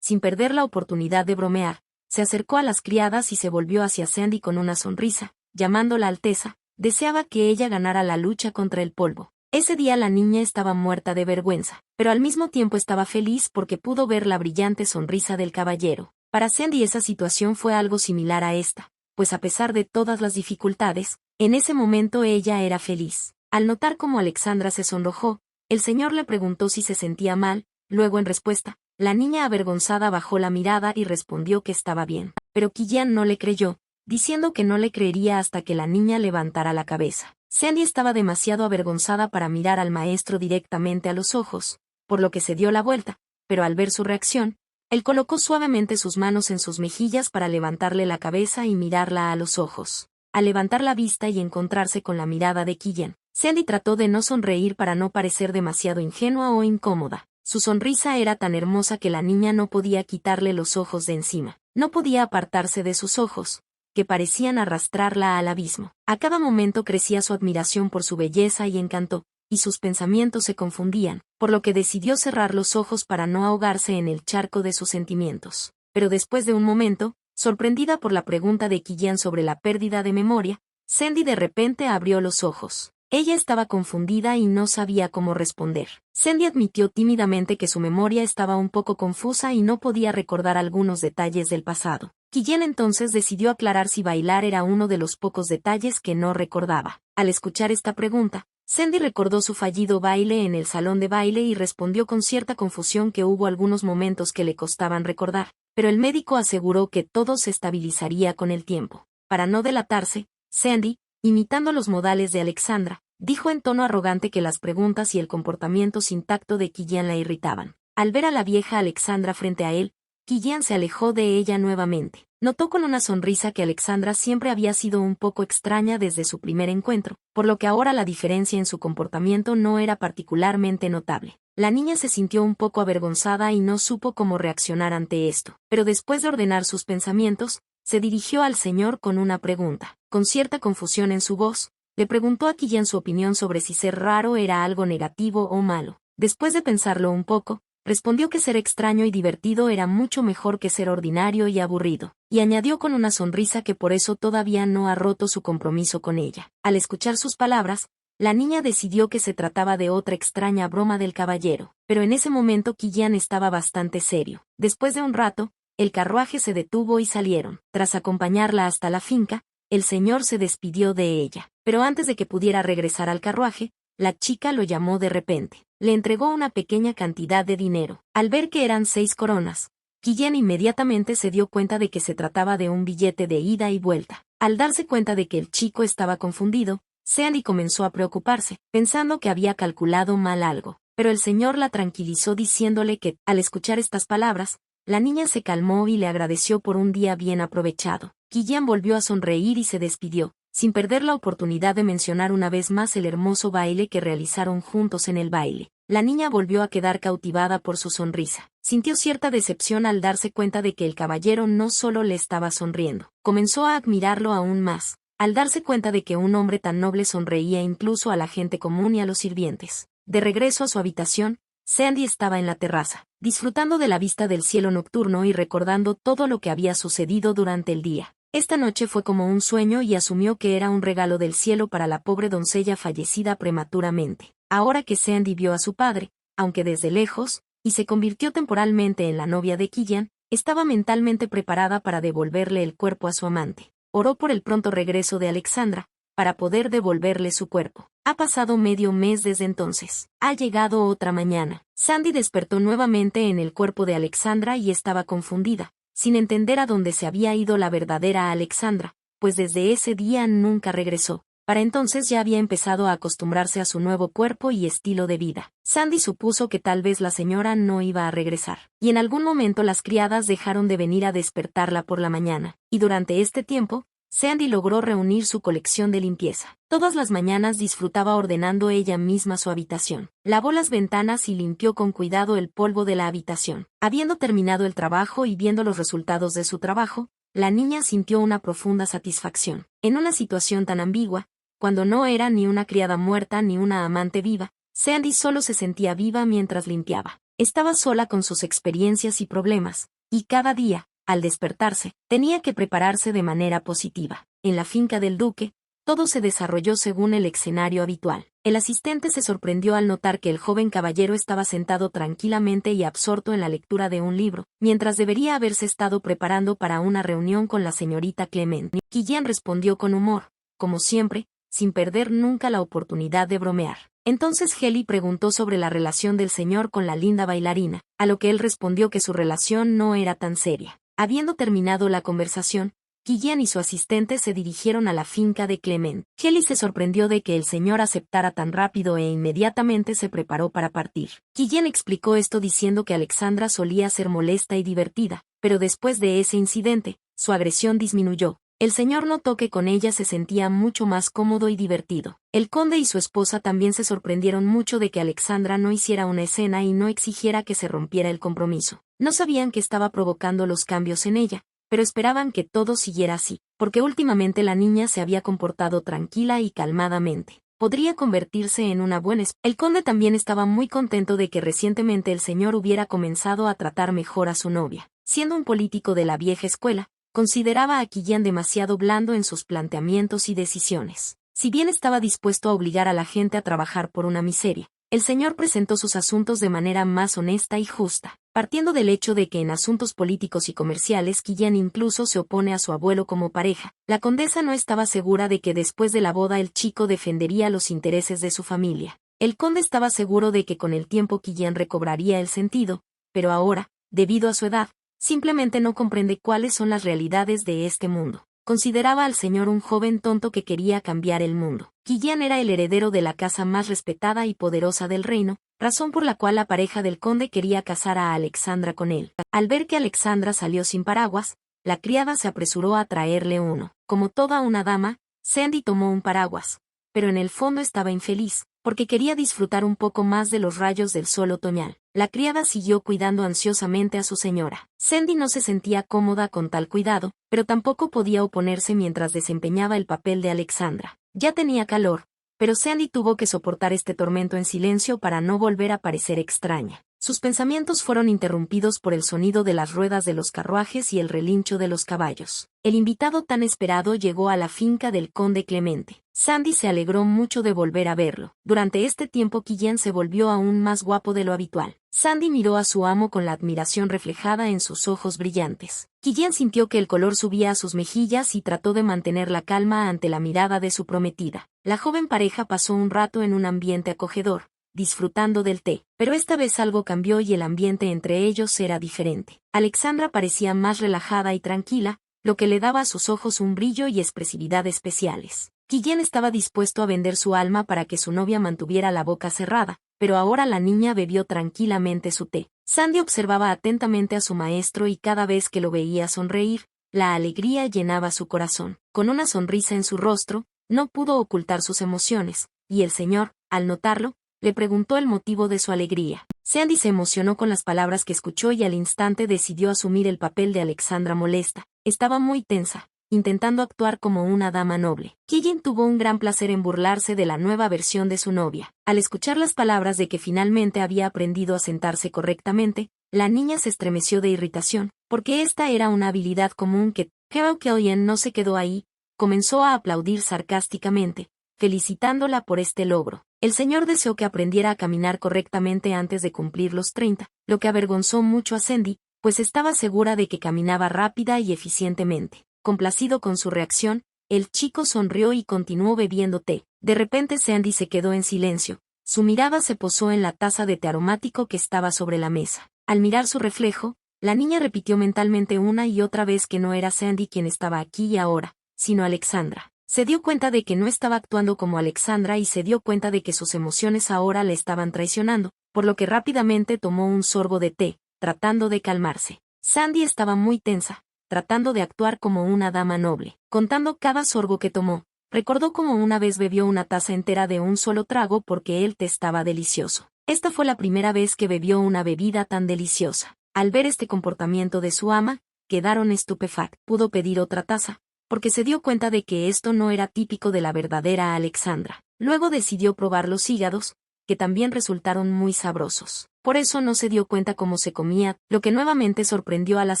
Sin perder la oportunidad de bromear, se acercó a las criadas y se volvió hacia Sandy con una sonrisa, llamándola Alteza. Deseaba que ella ganara la lucha contra el polvo. Ese día la niña estaba muerta de vergüenza, pero al mismo tiempo estaba feliz porque pudo ver la brillante sonrisa del caballero. Para Sandy esa situación fue algo similar a esta, pues a pesar de todas las dificultades, en ese momento ella era feliz. Al notar cómo Alexandra se sonrojó, el señor le preguntó si se sentía mal, luego en respuesta, la niña avergonzada bajó la mirada y respondió que estaba bien. Pero Guillén no le creyó, diciendo que no le creería hasta que la niña levantara la cabeza. Sandy estaba demasiado avergonzada para mirar al maestro directamente a los ojos, por lo que se dio la vuelta, pero al ver su reacción, él colocó suavemente sus manos en sus mejillas para levantarle la cabeza y mirarla a los ojos. Al levantar la vista y encontrarse con la mirada de Guillén, Sandy trató de no sonreír para no parecer demasiado ingenua o incómoda. Su sonrisa era tan hermosa que la niña no podía quitarle los ojos de encima. No podía apartarse de sus ojos, que parecían arrastrarla al abismo. A cada momento crecía su admiración por su belleza y encanto, y sus pensamientos se confundían, por lo que decidió cerrar los ojos para no ahogarse en el charco de sus sentimientos. Pero después de un momento, sorprendida por la pregunta de Guillén sobre la pérdida de memoria, Sandy de repente abrió los ojos. Ella estaba confundida y no sabía cómo responder. Sandy admitió tímidamente que su memoria estaba un poco confusa y no podía recordar algunos detalles del pasado. Guillén entonces decidió aclarar si bailar era uno de los pocos detalles que no recordaba. Al escuchar esta pregunta, Sandy recordó su fallido baile en el salón de baile y respondió con cierta confusión que hubo algunos momentos que le costaban recordar, pero el médico aseguró que todo se estabilizaría con el tiempo. Para no delatarse, Sandy, imitando los modales de Alexandra, dijo en tono arrogante que las preguntas y el comportamiento sin tacto de Guillén la irritaban. Al ver a la vieja Alexandra frente a él, Guillén se alejó de ella nuevamente. Notó con una sonrisa que Alexandra siempre había sido un poco extraña desde su primer encuentro, por lo que ahora la diferencia en su comportamiento no era particularmente notable. La niña se sintió un poco avergonzada y no supo cómo reaccionar ante esto, pero después de ordenar sus pensamientos, se dirigió al señor con una pregunta. Con cierta confusión en su voz, le preguntó a Guillén su opinión sobre si ser raro era algo negativo o malo. Después de pensarlo un poco, respondió que ser extraño y divertido era mucho mejor que ser ordinario y aburrido, y añadió con una sonrisa que por eso todavía no ha roto su compromiso con ella. Al escuchar sus palabras, la niña decidió que se trataba de otra extraña broma del caballero, pero en ese momento Guillén estaba bastante serio. Después de un rato, el carruaje se detuvo y salieron. Tras acompañarla hasta la finca, el señor se despidió de ella, pero antes de que pudiera regresar al carruaje, la chica lo llamó de repente. Le entregó una pequeña cantidad de dinero. Al ver que eran 6 coronas, Guillén inmediatamente se dio cuenta de que se trataba de un billete de ida y vuelta. Al darse cuenta de que el chico estaba confundido, Sandy comenzó a preocuparse, pensando que había calculado mal algo. pero el señor la tranquilizó diciéndole que, al escuchar estas palabras, la niña se calmó y le agradeció por un día bien aprovechado. Kilian volvió a sonreír y se despidió, sin perder la oportunidad de mencionar una vez más el hermoso baile que realizaron juntos en el baile. La niña volvió a quedar cautivada por su sonrisa. Sintió cierta decepción al darse cuenta de que el caballero no solo le estaba sonriendo. Comenzó a admirarlo aún más, al darse cuenta de que un hombre tan noble sonreía incluso a la gente común y a los sirvientes. De regreso a su habitación, Sandy estaba en la terraza, disfrutando de la vista del cielo nocturno y recordando todo lo que había sucedido durante el día. Esta noche fue como un sueño y asumió que era un regalo del cielo para la pobre doncella fallecida prematuramente. Ahora que Sandy vio a su padre, aunque desde lejos, y se convirtió temporalmente en la novia de Kilian, estaba mentalmente preparada para devolverle el cuerpo a su amante. Oró por el pronto regreso de Alexandra, para poder devolverle su cuerpo. Ha pasado medio mes desde entonces. Ha llegado otra mañana. Sandy despertó nuevamente en el cuerpo de Alexandra y estaba confundida, sin entender a dónde se había ido la verdadera Alexandra, pues desde ese día nunca regresó. Para entonces ya había empezado a acostumbrarse a su nuevo cuerpo y estilo de vida. Sandy supuso que tal vez la señora no iba a regresar, y en algún momento las criadas dejaron de venir a despertarla por la mañana, y durante este tiempo, Sandy logró reunir su colección de limpieza. Todas las mañanas disfrutaba ordenando ella misma su habitación. Lavó las ventanas y limpió con cuidado el polvo de la habitación. Habiendo terminado el trabajo y viendo los resultados de su trabajo, la niña sintió una profunda satisfacción. En una situación tan ambigua, cuando no era ni una criada muerta ni una amante viva, Sandy solo se sentía viva mientras limpiaba. Estaba sola con sus experiencias y problemas, y cada día, al despertarse, tenía que prepararse de manera positiva. En la finca del duque, todo se desarrolló según el escenario habitual. El asistente se sorprendió al notar que el joven caballero estaba sentado tranquilamente y absorto en la lectura de un libro, mientras debería haberse estado preparando para una reunión con la señorita Clement. Kilian respondió con humor, como siempre, sin perder nunca la oportunidad de bromear. Entonces Heli preguntó sobre la relación del señor con la linda bailarina, a lo que él respondió que su relación no era tan seria. Habiendo terminado la conversación, Kilian y su asistente se dirigieron a la finca de Clement. Heli se sorprendió de que el señor aceptara tan rápido e inmediatamente se preparó para partir. Kilian explicó esto diciendo que Alexandra solía ser molesta y divertida, pero después de ese incidente, su agresión disminuyó. El señor notó que con ella se sentía mucho más cómodo y divertido. El conde y su esposa también se sorprendieron mucho de que Alexandra no hiciera una escena y no exigiera que se rompiera el compromiso. No sabían que estaba provocando los cambios en ella, pero esperaban que todo siguiera así, porque últimamente la niña se había comportado tranquila y calmadamente. Podría convertirse en una buena esposa. El conde también estaba muy contento de que recientemente el señor hubiera comenzado a tratar mejor a su novia. Siendo un político de la vieja escuela, consideraba a Kilian demasiado blando en sus planteamientos y decisiones. Si bien estaba dispuesto a obligar a la gente a trabajar por una miseria, el señor presentó sus asuntos de manera más honesta y justa, partiendo del hecho de que en asuntos políticos y comerciales Kilian incluso se opone a su abuelo como pareja. La condesa no estaba segura de que después de la boda el chico defendería los intereses de su familia. El conde estaba seguro de que con el tiempo Kilian recobraría el sentido, pero ahora, debido a su edad, simplemente no comprende cuáles son las realidades de este mundo. Consideraba al señor un joven tonto que quería cambiar el mundo. Kilian era el heredero de la casa más respetada y poderosa del reino, razón por la cual la pareja del conde quería casar a Alexandra con él. Al ver que Alexandra salió sin paraguas, la criada se apresuró a traerle uno. Como toda una dama, Sandy tomó un paraguas, pero en el fondo estaba infeliz, porque quería disfrutar un poco más de los rayos del sol otoñal. La criada siguió cuidando ansiosamente a su señora. Sandy no se sentía cómoda con tal cuidado, pero tampoco podía oponerse mientras desempeñaba el papel de Alexandra. Ya tenía calor, pero Sandy tuvo que soportar este tormento en silencio para no volver a parecer extraña. Sus pensamientos fueron interrumpidos por el sonido de las ruedas de los carruajes y el relincho de los caballos. El invitado tan esperado llegó a la finca del conde Clemente. Sandy se alegró mucho de volver a verlo. Durante este tiempo Kilian se volvió aún más guapo de lo habitual. Sandy miró a su amo con la admiración reflejada en sus ojos brillantes. Kilian sintió que el color subía a sus mejillas y trató de mantener la calma ante la mirada de su prometida. La joven pareja pasó un rato en un ambiente acogedor, disfrutando del té, pero esta vez algo cambió y el ambiente entre ellos era diferente. Alexandra parecía más relajada y tranquila, lo que le daba a sus ojos un brillo y expresividad especiales. Kilian estaba dispuesto a vender su alma para que su novia mantuviera la boca cerrada, pero ahora la niña bebió tranquilamente su té. Sandy observaba atentamente a su maestro y cada vez que lo veía sonreír, la alegría llenaba su corazón. Con una sonrisa en su rostro, no pudo ocultar sus emociones, y el señor, al notarlo, le preguntó el motivo de su alegría. Sandy se emocionó con las palabras que escuchó y al instante decidió asumir el papel de Alexandra molesta. Estaba muy tensa, intentando actuar como una dama noble. Killian tuvo un gran placer en burlarse de la nueva versión de su novia. Al escuchar las palabras de que finalmente había aprendido a sentarse correctamente, la niña se estremeció de irritación, porque esta era una habilidad común que Killian no se quedó ahí, comenzó a aplaudir sarcásticamente, felicitándola por este logro. El señor deseó que aprendiera a caminar correctamente antes de cumplir los 30, lo que avergonzó mucho a Sandy, pues estaba segura de que caminaba rápida y eficientemente. Complacido con su reacción, el chico sonrió y continuó bebiendo té. De repente Sandy se quedó en silencio. Su mirada se posó en la taza de té aromático que estaba sobre la mesa. Al mirar su reflejo, la niña repitió mentalmente una y otra vez que no era Sandy quien estaba aquí y ahora, sino Alexandra. Se dio cuenta de que no estaba actuando como Alexandra y se dio cuenta de que sus emociones ahora le estaban traicionando, por lo que rápidamente tomó un sorbo de té, tratando de calmarse. Sandy estaba muy tensa, tratando de actuar como una dama noble. Contando cada sorbo que tomó, recordó cómo una vez bebió una taza entera de un solo trago porque el té estaba delicioso. Esta fue la primera vez que bebió una bebida tan deliciosa. Al ver este comportamiento de su ama, quedaron estupefactos. Pudo pedir otra taza, porque se dio cuenta de que esto no era típico de la verdadera Alexandra. Luego decidió probar los hígados, que también resultaron muy sabrosos. Por eso no se dio cuenta cómo se comía, lo que nuevamente sorprendió a las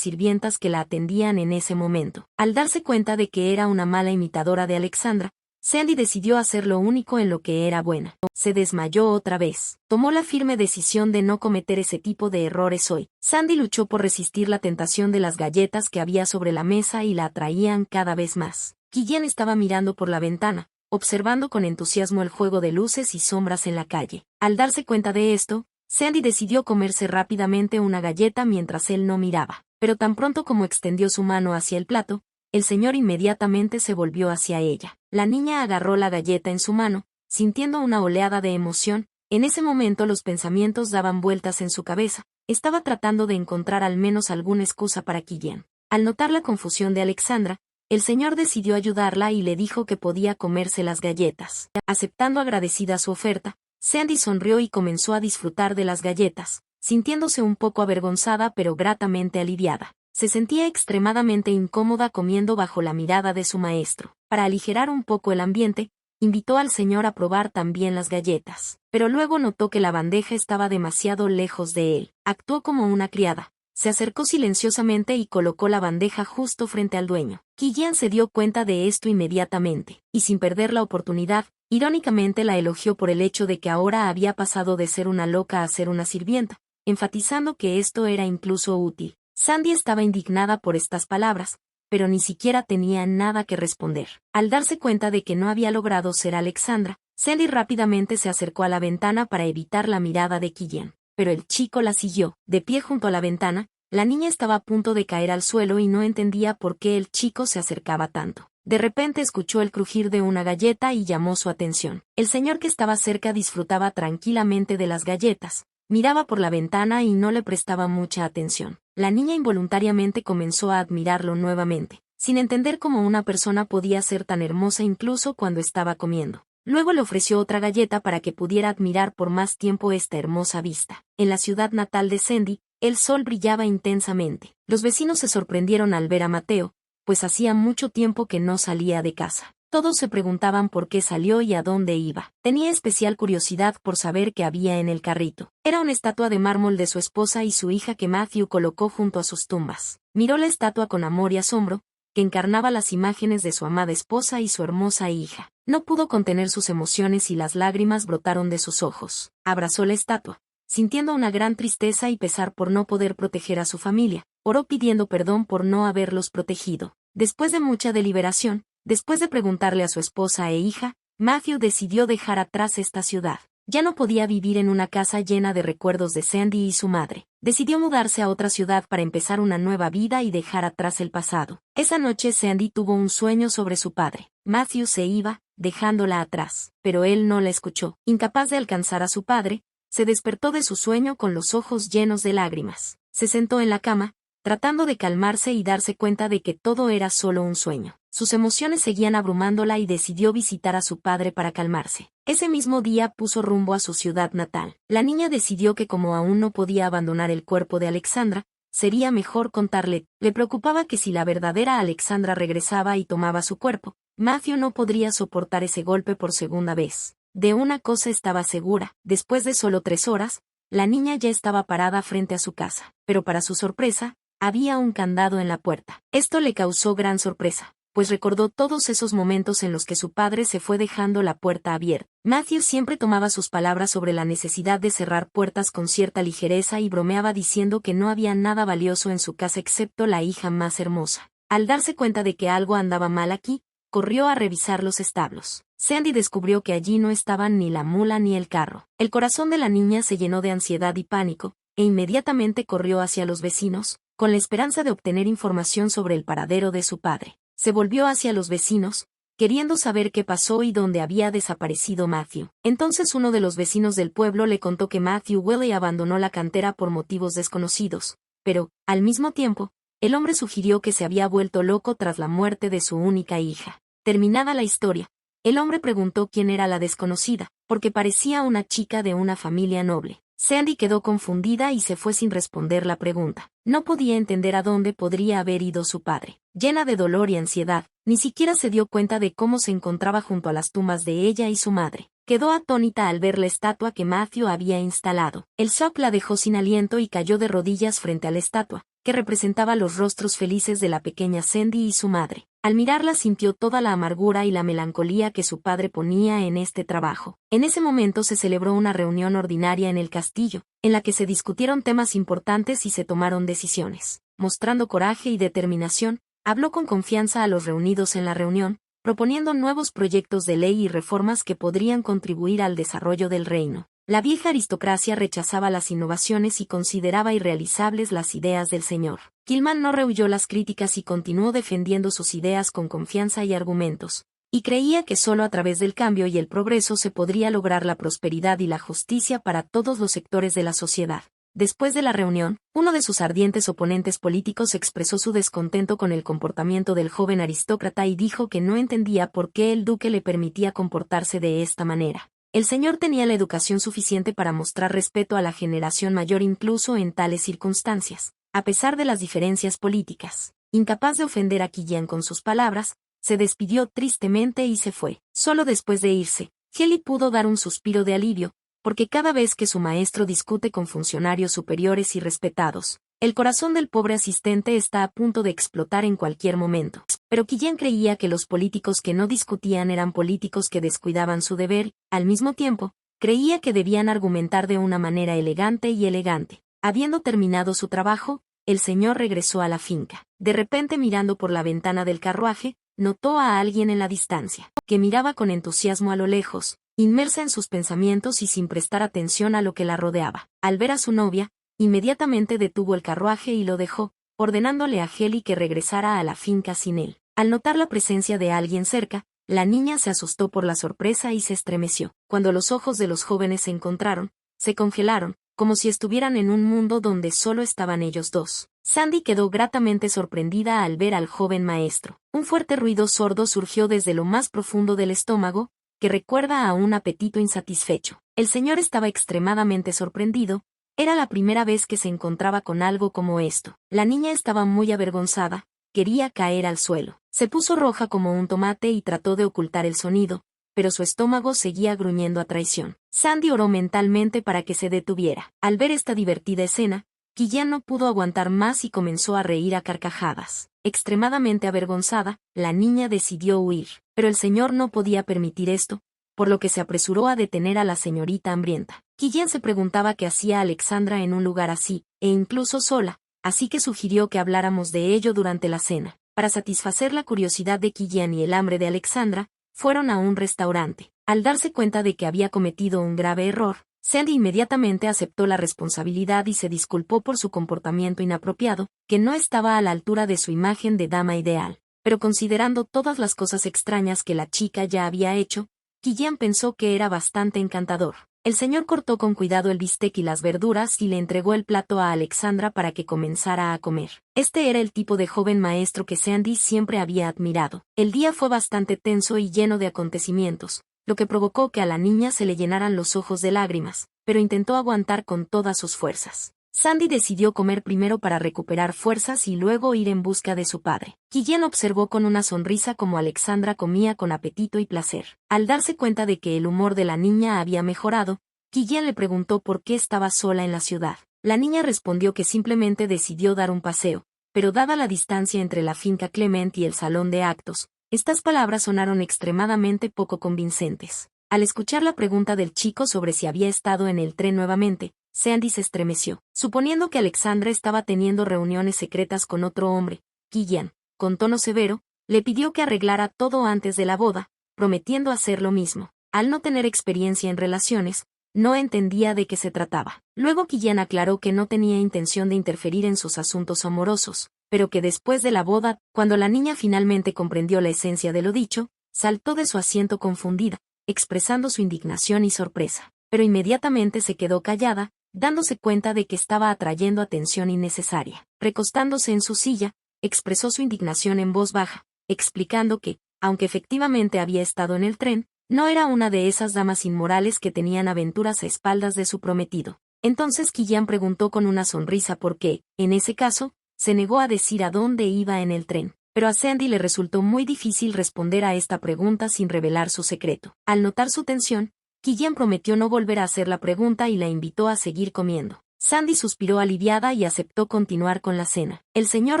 sirvientas que la atendían en ese momento. Al darse cuenta de que era una mala imitadora de Alexandra, Sandy decidió hacer lo único en lo que era buena. Se desmayó otra vez. Tomó la firme decisión de no cometer ese tipo de errores hoy. Sandy luchó por resistir la tentación de las galletas que había sobre la mesa y la atraían cada vez más. Killian estaba mirando por la ventana, observando con entusiasmo el juego de luces y sombras en la calle. Al darse cuenta de esto, Sandy decidió comerse rápidamente una galleta mientras él no miraba. Pero tan pronto como extendió su mano hacia el plato, el señor inmediatamente se volvió hacia ella. La niña agarró la galleta en su mano, sintiendo una oleada de emoción. En ese momento los pensamientos daban vueltas en su cabeza. Estaba tratando de encontrar al menos alguna excusa para Killian. Al notar la confusión de Alexandra, el señor decidió ayudarla y le dijo que podía comerse las galletas. Aceptando agradecida su oferta, Sandy sonrió y comenzó a disfrutar de las galletas, sintiéndose un poco avergonzada pero gratamente aliviada. Se sentía extremadamente incómoda comiendo bajo la mirada de su maestro. Para aligerar un poco el ambiente, invitó al señor a probar también las galletas. Pero luego notó que la bandeja estaba demasiado lejos de él. Actuó como una criada. Se acercó silenciosamente y colocó la bandeja justo frente al dueño. Killian se dio cuenta de esto inmediatamente, y sin perder la oportunidad, irónicamente la elogió por el hecho de que ahora había pasado de ser una loca a ser una sirvienta, enfatizando que esto era incluso útil. Sandy estaba indignada por estas palabras, pero ni siquiera tenía nada que responder. Al darse cuenta de que no había logrado ser Alexandra, Sandy rápidamente se acercó a la ventana para evitar la mirada de Killian. Pero el chico la siguió. De pie junto a la ventana, la niña estaba a punto de caer al suelo y no entendía por qué el chico se acercaba tanto. De repente escuchó el crujir de una galleta y llamó su atención. El señor que estaba cerca disfrutaba tranquilamente de las galletas. Miraba por la ventana y no le prestaba mucha atención. La niña involuntariamente comenzó a admirarlo nuevamente, sin entender cómo una persona podía ser tan hermosa incluso cuando estaba comiendo. Luego le ofreció otra galleta para que pudiera admirar por más tiempo esta hermosa vista. En la ciudad natal de Sandy, el sol brillaba intensamente. Los vecinos se sorprendieron al ver a Mateo, pues hacía mucho tiempo que no salía de casa. Todos se preguntaban por qué salió y a dónde iba. Tenía especial curiosidad por saber qué había en el carrito. Era una estatua de mármol de su esposa y su hija que Matthew colocó junto a sus tumbas. Miró la estatua con amor y asombro, que encarnaba las imágenes de su amada esposa y su hermosa hija. No pudo contener sus emociones y las lágrimas brotaron de sus ojos. Abrazó la estatua, sintiendo una gran tristeza y pesar por no poder proteger a su familia. Oró pidiendo perdón por no haberlos protegido. Después de mucha deliberación, después de preguntarle a su esposa e hija, Matthew decidió dejar atrás esta ciudad. Ya no podía vivir en una casa llena de recuerdos de Sandy y su madre. Decidió mudarse a otra ciudad para empezar una nueva vida y dejar atrás el pasado. Esa noche Sandy tuvo un sueño sobre su padre. Matthew se iba, dejándola atrás, pero él no la escuchó. Incapaz de alcanzar a su padre, Se despertó de su sueño con los ojos llenos de lágrimas. Se sentó en la cama, tratando de calmarse y darse cuenta de que todo era solo un sueño. Sus emociones seguían abrumándola y decidió visitar a su padre para calmarse. Ese mismo día puso rumbo a su ciudad natal. La niña decidió que como aún no podía abandonar el cuerpo de Alexandra, sería mejor contarle. Le preocupaba que si la verdadera Alexandra regresaba y tomaba su cuerpo, Matthew no podría soportar ese golpe por segunda vez. De una cosa estaba segura, después de solo 3 horas, la niña ya estaba parada frente a su casa, pero para su sorpresa, había un candado en la puerta. Esto le causó gran sorpresa, pues recordó todos esos momentos en los que su padre se fue dejando la puerta abierta. Matthew siempre tomaba sus palabras sobre la necesidad de cerrar puertas con cierta ligereza y bromeaba diciendo que no había nada valioso en su casa excepto la hija más hermosa. Al darse cuenta de que algo andaba mal aquí, corrió a revisar los establos. Sandy descubrió que allí no estaban ni la mula ni el carro. El corazón de la niña se llenó de ansiedad y pánico, e inmediatamente corrió hacia los vecinos, con la esperanza de obtener información sobre el paradero de su padre. Se volvió hacia los vecinos, queriendo saber qué pasó y dónde había desaparecido Matthew. Entonces uno de los vecinos del pueblo le contó que Matthew Wiley abandonó la cantera por motivos desconocidos, pero, al mismo tiempo, el hombre sugirió que se había vuelto loco tras la muerte de su única hija. Terminada la historia, el hombre preguntó quién era la desconocida, porque parecía una chica de una familia noble. Sandy quedó confundida y se fue sin responder la pregunta. No podía entender a dónde podría haber ido su padre. Llena de dolor y ansiedad, ni siquiera se dio cuenta de cómo se encontraba junto a las tumbas de ella y su madre. Quedó atónita al ver la estatua que Matthew había instalado. El shock la dejó sin aliento y cayó de rodillas frente a la estatua, que representaba los rostros felices de la pequeña Sandy y su madre. Al mirarla sintió toda la amargura y la melancolía que su padre ponía en este trabajo. En ese momento se celebró una reunión ordinaria en el castillo, en la que se discutieron temas importantes y se tomaron decisiones. Mostrando coraje y determinación, habló con confianza a los reunidos en la reunión, proponiendo nuevos proyectos de ley y reformas que podrían contribuir al desarrollo del reino. La vieja aristocracia rechazaba las innovaciones y consideraba irrealizables las ideas del señor. Gilman no rehuyó las críticas y continuó defendiendo sus ideas con confianza y argumentos, y creía que solo a través del cambio y el progreso se podría lograr la prosperidad y la justicia para todos los sectores de la sociedad. Después de la reunión, uno de sus ardientes oponentes políticos expresó su descontento con el comportamiento del joven aristócrata y dijo que no entendía por qué el duque le permitía comportarse de esta manera. El señor tenía la educación suficiente para mostrar respeto a la generación mayor incluso en tales circunstancias, a pesar de las diferencias políticas. Incapaz de ofender a Killian con sus palabras, se despidió tristemente y se fue. Solo después de irse, Kelly pudo dar un suspiro de alivio, porque cada vez que su maestro discute con funcionarios superiores y respetados, el corazón del pobre asistente está a punto de explotar en cualquier momento. Pero Killian creía que los políticos que no discutían eran políticos que descuidaban su deber, al mismo tiempo, creía que debían argumentar de una manera elegante. Habiendo terminado su trabajo, el señor regresó a la finca. De repente, mirando por la ventana del carruaje, notó a alguien en la distancia, que miraba con entusiasmo a lo lejos, inmersa en sus pensamientos y sin prestar atención a lo que la rodeaba. Al ver a su novia, inmediatamente detuvo el carruaje y lo dejó, ordenándole a Helly que regresara a la finca sin él. Al notar la presencia de alguien cerca, la niña se asustó por la sorpresa y se estremeció. Cuando los ojos de los jóvenes se encontraron, se congelaron, como si estuvieran en un mundo donde solo estaban ellos dos. Sandy quedó gratamente sorprendida al ver al joven maestro. Un fuerte ruido sordo surgió desde lo más profundo del estómago, que recuerda a un apetito insatisfecho. El señor estaba extremadamente sorprendido. Era la primera vez que se encontraba con algo como esto. La niña estaba muy avergonzada, quería caer al suelo. Se puso roja como un tomate y trató de ocultar el sonido, pero su estómago seguía gruñendo a traición. Sandy oró mentalmente para que se detuviera. Al ver esta divertida escena, Killian no pudo aguantar más y comenzó a reír a carcajadas. Extremadamente avergonzada, la niña decidió huir, pero el señor no podía permitir esto, por lo que se apresuró a detener a la señorita hambrienta. Killian se preguntaba qué hacía Alexandra en un lugar así, e incluso sola, así que sugirió que habláramos de ello durante la cena. Para satisfacer la curiosidad de Killian y el hambre de Alexandra, fueron a un restaurante. Al darse cuenta de que había cometido un grave error, Sandy inmediatamente aceptó la responsabilidad y se disculpó por su comportamiento inapropiado, que no estaba a la altura de su imagen de dama ideal. Pero considerando todas las cosas extrañas que la chica ya había hecho, Killian pensó que era bastante encantador. El señor cortó con cuidado el bistec y las verduras y le entregó el plato a Alexandra para que comenzara a comer. Este era el tipo de joven maestro que Sandy siempre había admirado. El día fue bastante tenso y lleno de acontecimientos, lo que provocó que a la niña se le llenaran los ojos de lágrimas, pero intentó aguantar con todas sus fuerzas. Sandy decidió comer primero para recuperar fuerzas y luego ir en busca de su padre. Killian observó con una sonrisa cómo Alexandra comía con apetito y placer. Al darse cuenta de que el humor de la niña había mejorado, Killian le preguntó por qué estaba sola en la ciudad. La niña respondió que simplemente decidió dar un paseo, pero dada la distancia entre la finca Clement y el salón de actos, estas palabras sonaron extremadamente poco convincentes. Al escuchar la pregunta del chico sobre si había estado en el tren nuevamente, Sandy se estremeció. Suponiendo que Alexandra estaba teniendo reuniones secretas con otro hombre, Killian, con tono severo, le pidió que arreglara todo antes de la boda, prometiendo hacer lo mismo. Al no tener experiencia en relaciones, no entendía de qué se trataba. Luego Killian aclaró que no tenía intención de interferir en sus asuntos amorosos, pero que después de la boda, cuando la niña finalmente comprendió la esencia de lo dicho, saltó de su asiento confundida, expresando su indignación y sorpresa. Pero inmediatamente se quedó callada, dándose cuenta de que estaba atrayendo atención innecesaria. Recostándose en su silla, expresó su indignación en voz baja, explicando que, aunque efectivamente había estado en el tren, no era una de esas damas inmorales que tenían aventuras a espaldas de su prometido. Entonces Killian preguntó con una sonrisa por qué, en ese caso, se negó a decir a dónde iba en el tren. Pero a Sandy le resultó muy difícil responder a esta pregunta sin revelar su secreto. Al notar su tensión, Killian prometió no volver a hacer la pregunta y la invitó a seguir comiendo. Sandy suspiró aliviada y aceptó continuar con la cena. El señor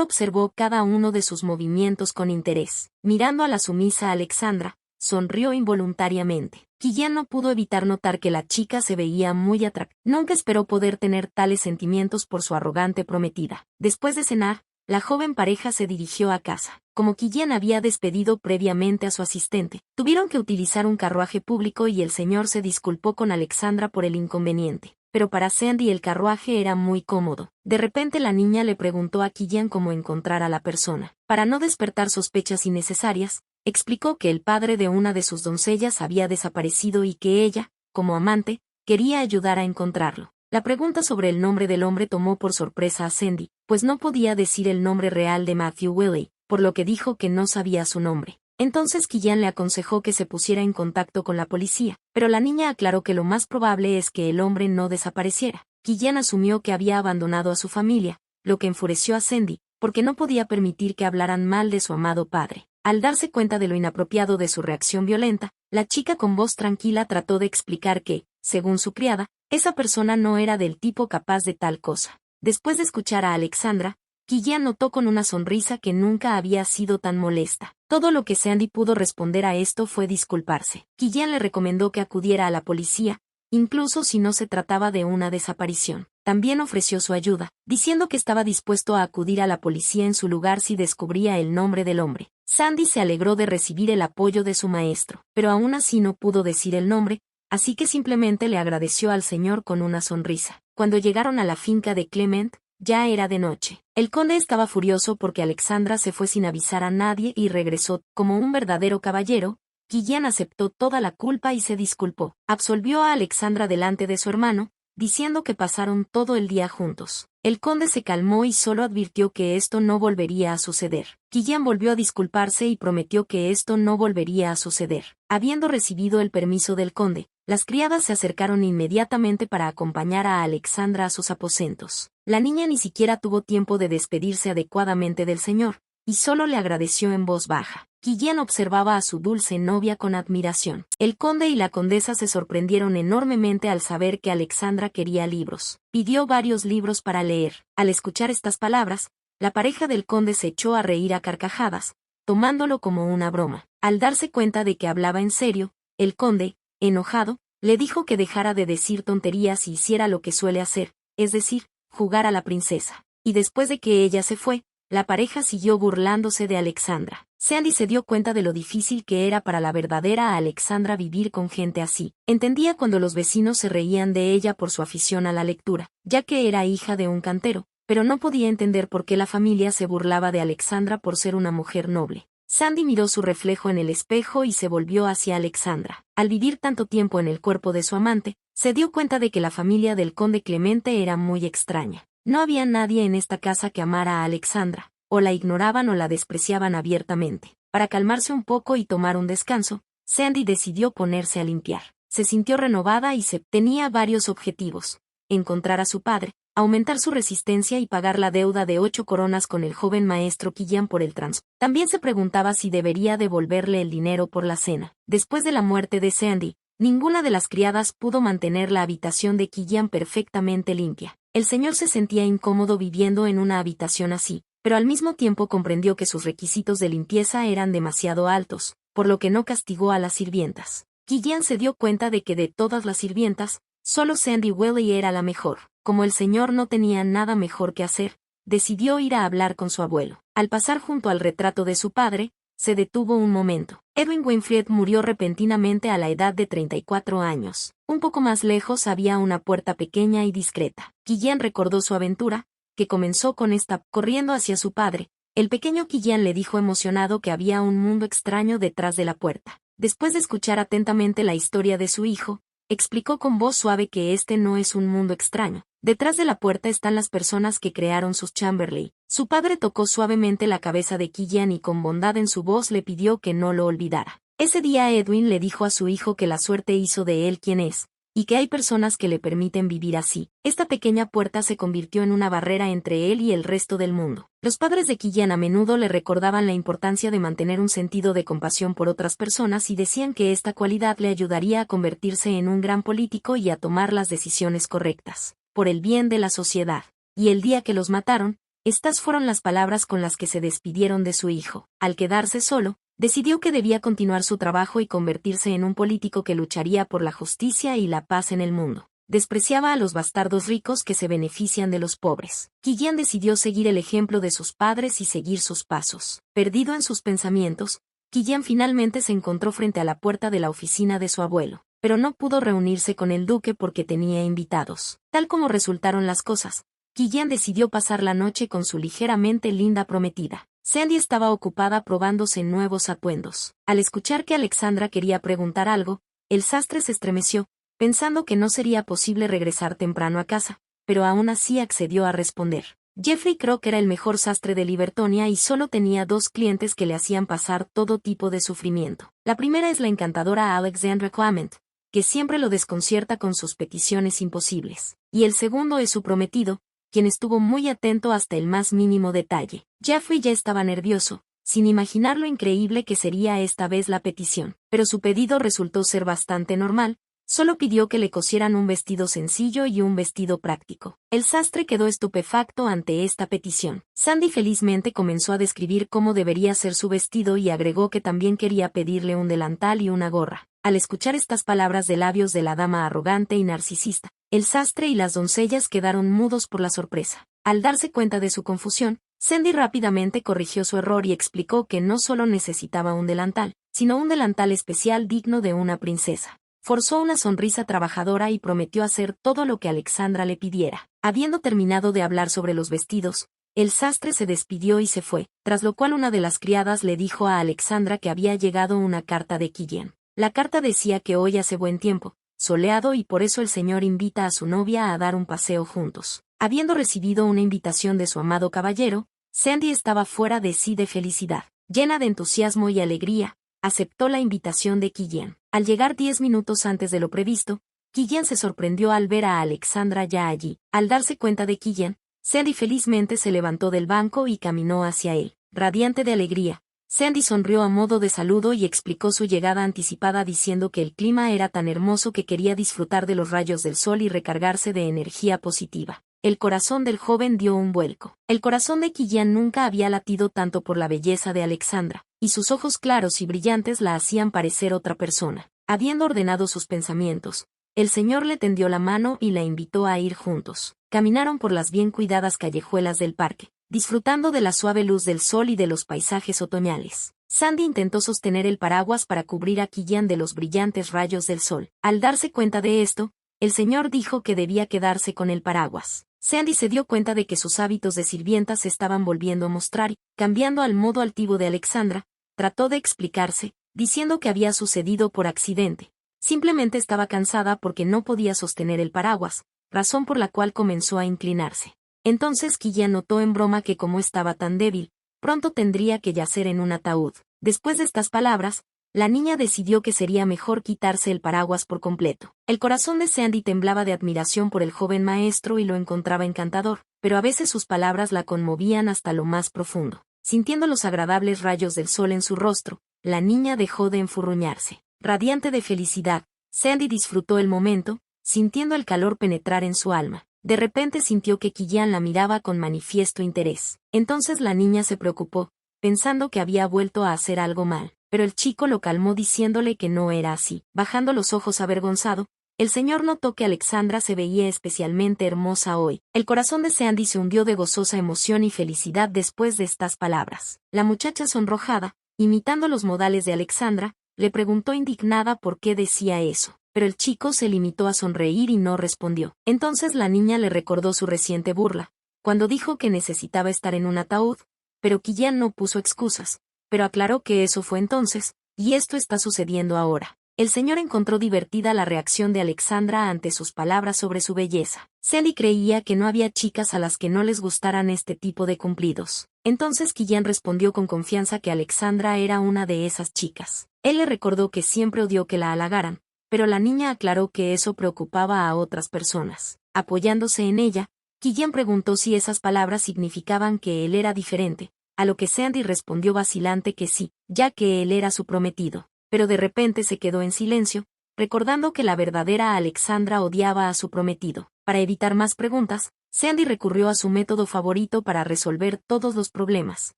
observó cada uno de sus movimientos con interés. Mirando a la sumisa Alexandra, sonrió involuntariamente. Killian no pudo evitar notar que la chica se veía muy atractiva. Nunca esperó poder tener tales sentimientos por su arrogante prometida. Después de cenar, la joven pareja se dirigió a casa. Como Killian había despedido previamente a su asistente, tuvieron que utilizar un carruaje público y el señor se disculpó con Alexandra por el inconveniente. Pero para Sandy el carruaje era muy cómodo. De repente la niña le preguntó a Killian cómo encontrar a la persona. Para no despertar sospechas innecesarias, explicó que el padre de una de sus doncellas había desaparecido y que ella, como amante, quería ayudar a encontrarlo. La pregunta sobre el nombre del hombre tomó por sorpresa a Sandy, pues no podía decir el nombre real de Matthew Willey, por lo que dijo que no sabía su nombre. Entonces Killian le aconsejó que se pusiera en contacto con la policía, pero la niña aclaró que lo más probable es que el hombre no desapareciera. Killian asumió que había abandonado a su familia, lo que enfureció a Sandy, porque no podía permitir que hablaran mal de su amado padre. Al darse cuenta de lo inapropiado de su reacción violenta, la chica con voz tranquila trató de explicar que, según su criada, esa persona no era del tipo capaz de tal cosa. Después de escuchar a Alexandra, Killian notó con una sonrisa que nunca había sido tan molesta. Todo lo que Sandy pudo responder a esto fue disculparse. Killian le recomendó que acudiera a la policía, incluso si no se trataba de una desaparición. También ofreció su ayuda, diciendo que estaba dispuesto a acudir a la policía en su lugar si descubría el nombre del hombre. Sandy se alegró de recibir el apoyo de su maestro, pero aún así no pudo decir el nombre, así que simplemente le agradeció al señor con una sonrisa. Cuando llegaron a la finca de Clement, ya era de noche. El conde estaba furioso porque Alexandra se fue sin avisar a nadie y regresó. Como un verdadero caballero, Killian aceptó toda la culpa y se disculpó. Absolvió a Alexandra delante de su hermano, diciendo que pasaron todo el día juntos. El conde se calmó y solo advirtió que esto no volvería a suceder. Killian volvió a disculparse y prometió que esto no volvería a suceder. Habiendo recibido el permiso del conde, las criadas se acercaron inmediatamente para acompañar a Alexandra a sus aposentos. La niña ni siquiera tuvo tiempo de despedirse adecuadamente del señor, y solo le agradeció en voz baja. Killian observaba a su dulce novia con admiración. El conde y la condesa se sorprendieron enormemente al saber que Alexandra quería libros. Pidió varios libros para leer. Al escuchar estas palabras, la pareja del conde se echó a reír a carcajadas, tomándolo como una broma. Al darse cuenta de que hablaba en serio, el conde, enojado, le dijo que dejara de decir tonterías y hiciera lo que suele hacer, es decir, jugar a la princesa. Y después de que ella se fue, la pareja siguió burlándose de Alexandra. Sandy se dio cuenta de lo difícil que era para la verdadera Alexandra vivir con gente así. Entendía cuando los vecinos se reían de ella por su afición a la lectura, ya que era hija de un cantero, pero no podía entender por qué la familia se burlaba de Alexandra por ser una mujer noble. Sandy miró su reflejo en el espejo y se volvió hacia Alexandra. Al vivir tanto tiempo en el cuerpo de su amante, se dio cuenta de que la familia del conde Clemente era muy extraña. No había nadie en esta casa que amara a Alexandra, o la ignoraban o la despreciaban abiertamente. Para calmarse un poco y tomar un descanso, Sandy decidió ponerse a limpiar. Se sintió renovada y tenía varios objetivos: encontrar a su padre, aumentar su resistencia y pagar la deuda de 8 coronas con el joven maestro Killian por el transporte. También se preguntaba si debería devolverle el dinero por la cena. Después de la muerte de Sandy, ninguna de las criadas pudo mantener la habitación de Killian perfectamente limpia. El señor se sentía incómodo viviendo en una habitación así, pero al mismo tiempo comprendió que sus requisitos de limpieza eran demasiado altos, por lo que no castigó a las sirvientas. Killian se dio cuenta de que de todas las sirvientas, solo Sandy Welly era la mejor. Como el señor no tenía nada mejor que hacer, decidió ir a hablar con su abuelo. Al pasar junto al retrato de su padre, se detuvo un momento. Edwin Winfried murió repentinamente a la edad de 34 años. Un poco más lejos había una puerta pequeña y discreta. Killian recordó su aventura, que comenzó con esta, corriendo hacia su padre. El pequeño Killian le dijo emocionado que había un mundo extraño detrás de la puerta. Después de escuchar atentamente la historia de su hijo, explicó con voz suave que este no es un mundo extraño. Detrás de la puerta están las personas que crearon sus Chamberlain. Su padre tocó suavemente la cabeza de Killian y con bondad en su voz le pidió que no lo olvidara. Ese día Edwin le dijo a su hijo que la suerte hizo de él quien es, y que hay personas que le permiten vivir así. Esta pequeña puerta se convirtió en una barrera entre él y el resto del mundo. Los padres de Killian a menudo le recordaban la importancia de mantener un sentido de compasión por otras personas y decían que esta cualidad le ayudaría a convertirse en un gran político y a tomar las decisiones correctas, por el bien de la sociedad. Y el día que los mataron, estas fueron las palabras con las que se despidieron de su hijo. Al quedarse solo, decidió que debía continuar su trabajo y convertirse en un político que lucharía por la justicia y la paz en el mundo. Despreciaba a los bastardos ricos que se benefician de los pobres. Killian decidió seguir el ejemplo de sus padres y seguir sus pasos. Perdido en sus pensamientos, Killian finalmente se encontró frente a la puerta de la oficina de su abuelo, pero no pudo reunirse con el duque porque tenía invitados. Tal como resultaron las cosas, Killian decidió pasar la noche con su ligeramente linda prometida. Sandy estaba ocupada probándose nuevos atuendos. Al escuchar que Alexandra quería preguntar algo, el sastre se estremeció, pensando que no sería posible regresar temprano a casa, pero aún así accedió a responder. Jeffrey Crook era el mejor sastre de Libertonia y solo tenía 2 clientes que le hacían pasar todo tipo de sufrimiento. La primera es la encantadora Alexandra Clement, que siempre lo desconcierta con sus peticiones imposibles. Y el segundo es su prometido, quien estuvo muy atento hasta el más mínimo detalle. Jeffrey ya estaba nervioso, sin imaginar lo increíble que sería esta vez la petición, pero su pedido resultó ser bastante normal. Solo pidió que le cosieran un vestido sencillo y un vestido práctico. El sastre quedó estupefacto ante esta petición. Sandy felizmente comenzó a describir cómo debería ser su vestido y agregó que también quería pedirle un delantal y una gorra. Al escuchar estas palabras de labios de la dama arrogante y narcisista, el sastre y las doncellas quedaron mudos por la sorpresa. Al darse cuenta de su confusión, Sandy rápidamente corrigió su error y explicó que no solo necesitaba un delantal, sino un delantal especial digno de una princesa. Forzó una sonrisa trabajadora y prometió hacer todo lo que Alexandra le pidiera. Habiendo terminado de hablar sobre los vestidos, el sastre se despidió y se fue, tras lo cual una de las criadas le dijo a Alexandra que había llegado una carta de Killian. La carta decía que hoy hace buen tiempo, soleado, y por eso el señor invita a su novia a dar un paseo juntos. Habiendo recibido una invitación de su amado caballero, Sandy estaba fuera de sí de felicidad. Llena de entusiasmo y alegría, aceptó la invitación de Killian. Al llegar 10 minutos antes de lo previsto, Killian se sorprendió al ver a Alexandra ya allí. Al darse cuenta de Killian, Sandy felizmente se levantó del banco y caminó hacia él. Radiante de alegría, Sandy sonrió a modo de saludo y explicó su llegada anticipada diciendo que el clima era tan hermoso que quería disfrutar de los rayos del sol y recargarse de energía positiva. El corazón del joven dio un vuelco. El corazón de Killian nunca había latido tanto por la belleza de Alexandra, y sus ojos claros y brillantes la hacían parecer otra persona. Habiendo ordenado sus pensamientos, el señor le tendió la mano y la invitó a ir juntos. Caminaron por las bien cuidadas callejuelas del parque, disfrutando de la suave luz del sol y de los paisajes otoñales. Sandy intentó sostener el paraguas para cubrir a Killian de los brillantes rayos del sol. Al darse cuenta de esto, el señor dijo que debía quedarse con el paraguas. Sandy se dio cuenta de que sus hábitos de sirvienta se estaban volviendo a mostrar y, cambiando al modo altivo de Alexandra, trató de explicarse, diciendo que había sucedido por accidente. Simplemente estaba cansada porque no podía sostener el paraguas, razón por la cual comenzó a inclinarse. Entonces Killian notó en broma que como estaba tan débil, pronto tendría que yacer en un ataúd. Después de estas palabras, la niña decidió que sería mejor quitarse el paraguas por completo. El corazón de Sandy temblaba de admiración por el joven maestro y lo encontraba encantador, pero a veces sus palabras la conmovían hasta lo más profundo. Sintiendo los agradables rayos del sol en su rostro, la niña dejó de enfurruñarse. Radiante de felicidad, Sandy disfrutó el momento, sintiendo el calor penetrar en su alma. De repente sintió que Killian la miraba con manifiesto interés. Entonces la niña se preocupó, pensando que había vuelto a hacer algo mal, pero el chico lo calmó diciéndole que no era así. Bajando los ojos avergonzado, el señor notó que Alexandra se veía especialmente hermosa hoy. El corazón de Sandy se hundió de gozosa emoción y felicidad después de estas palabras. La muchacha sonrojada, imitando los modales de Alexandra, le preguntó indignada por qué decía eso, pero el chico se limitó a sonreír y no respondió. Entonces la niña le recordó su reciente burla, cuando dijo que necesitaba estar en un ataúd, pero Killian no puso excusas, pero aclaró que eso fue entonces, y esto está sucediendo ahora. El señor encontró divertida la reacción de Alexandra ante sus palabras sobre su belleza. Sandy creía que no había chicas a las que no les gustaran este tipo de cumplidos. Entonces Killian respondió con confianza que Alexandra era una de esas chicas. Él le recordó que siempre odió que la halagaran, pero la niña aclaró que eso preocupaba a otras personas. Apoyándose en ella, Killian preguntó si esas palabras significaban que él era diferente, a lo que Sandy respondió vacilante que sí, ya que él era su prometido. Pero de repente se quedó en silencio, recordando que la verdadera Alexandra odiaba a su prometido. Para evitar más preguntas, Sandy recurrió a su método favorito para resolver todos los problemas.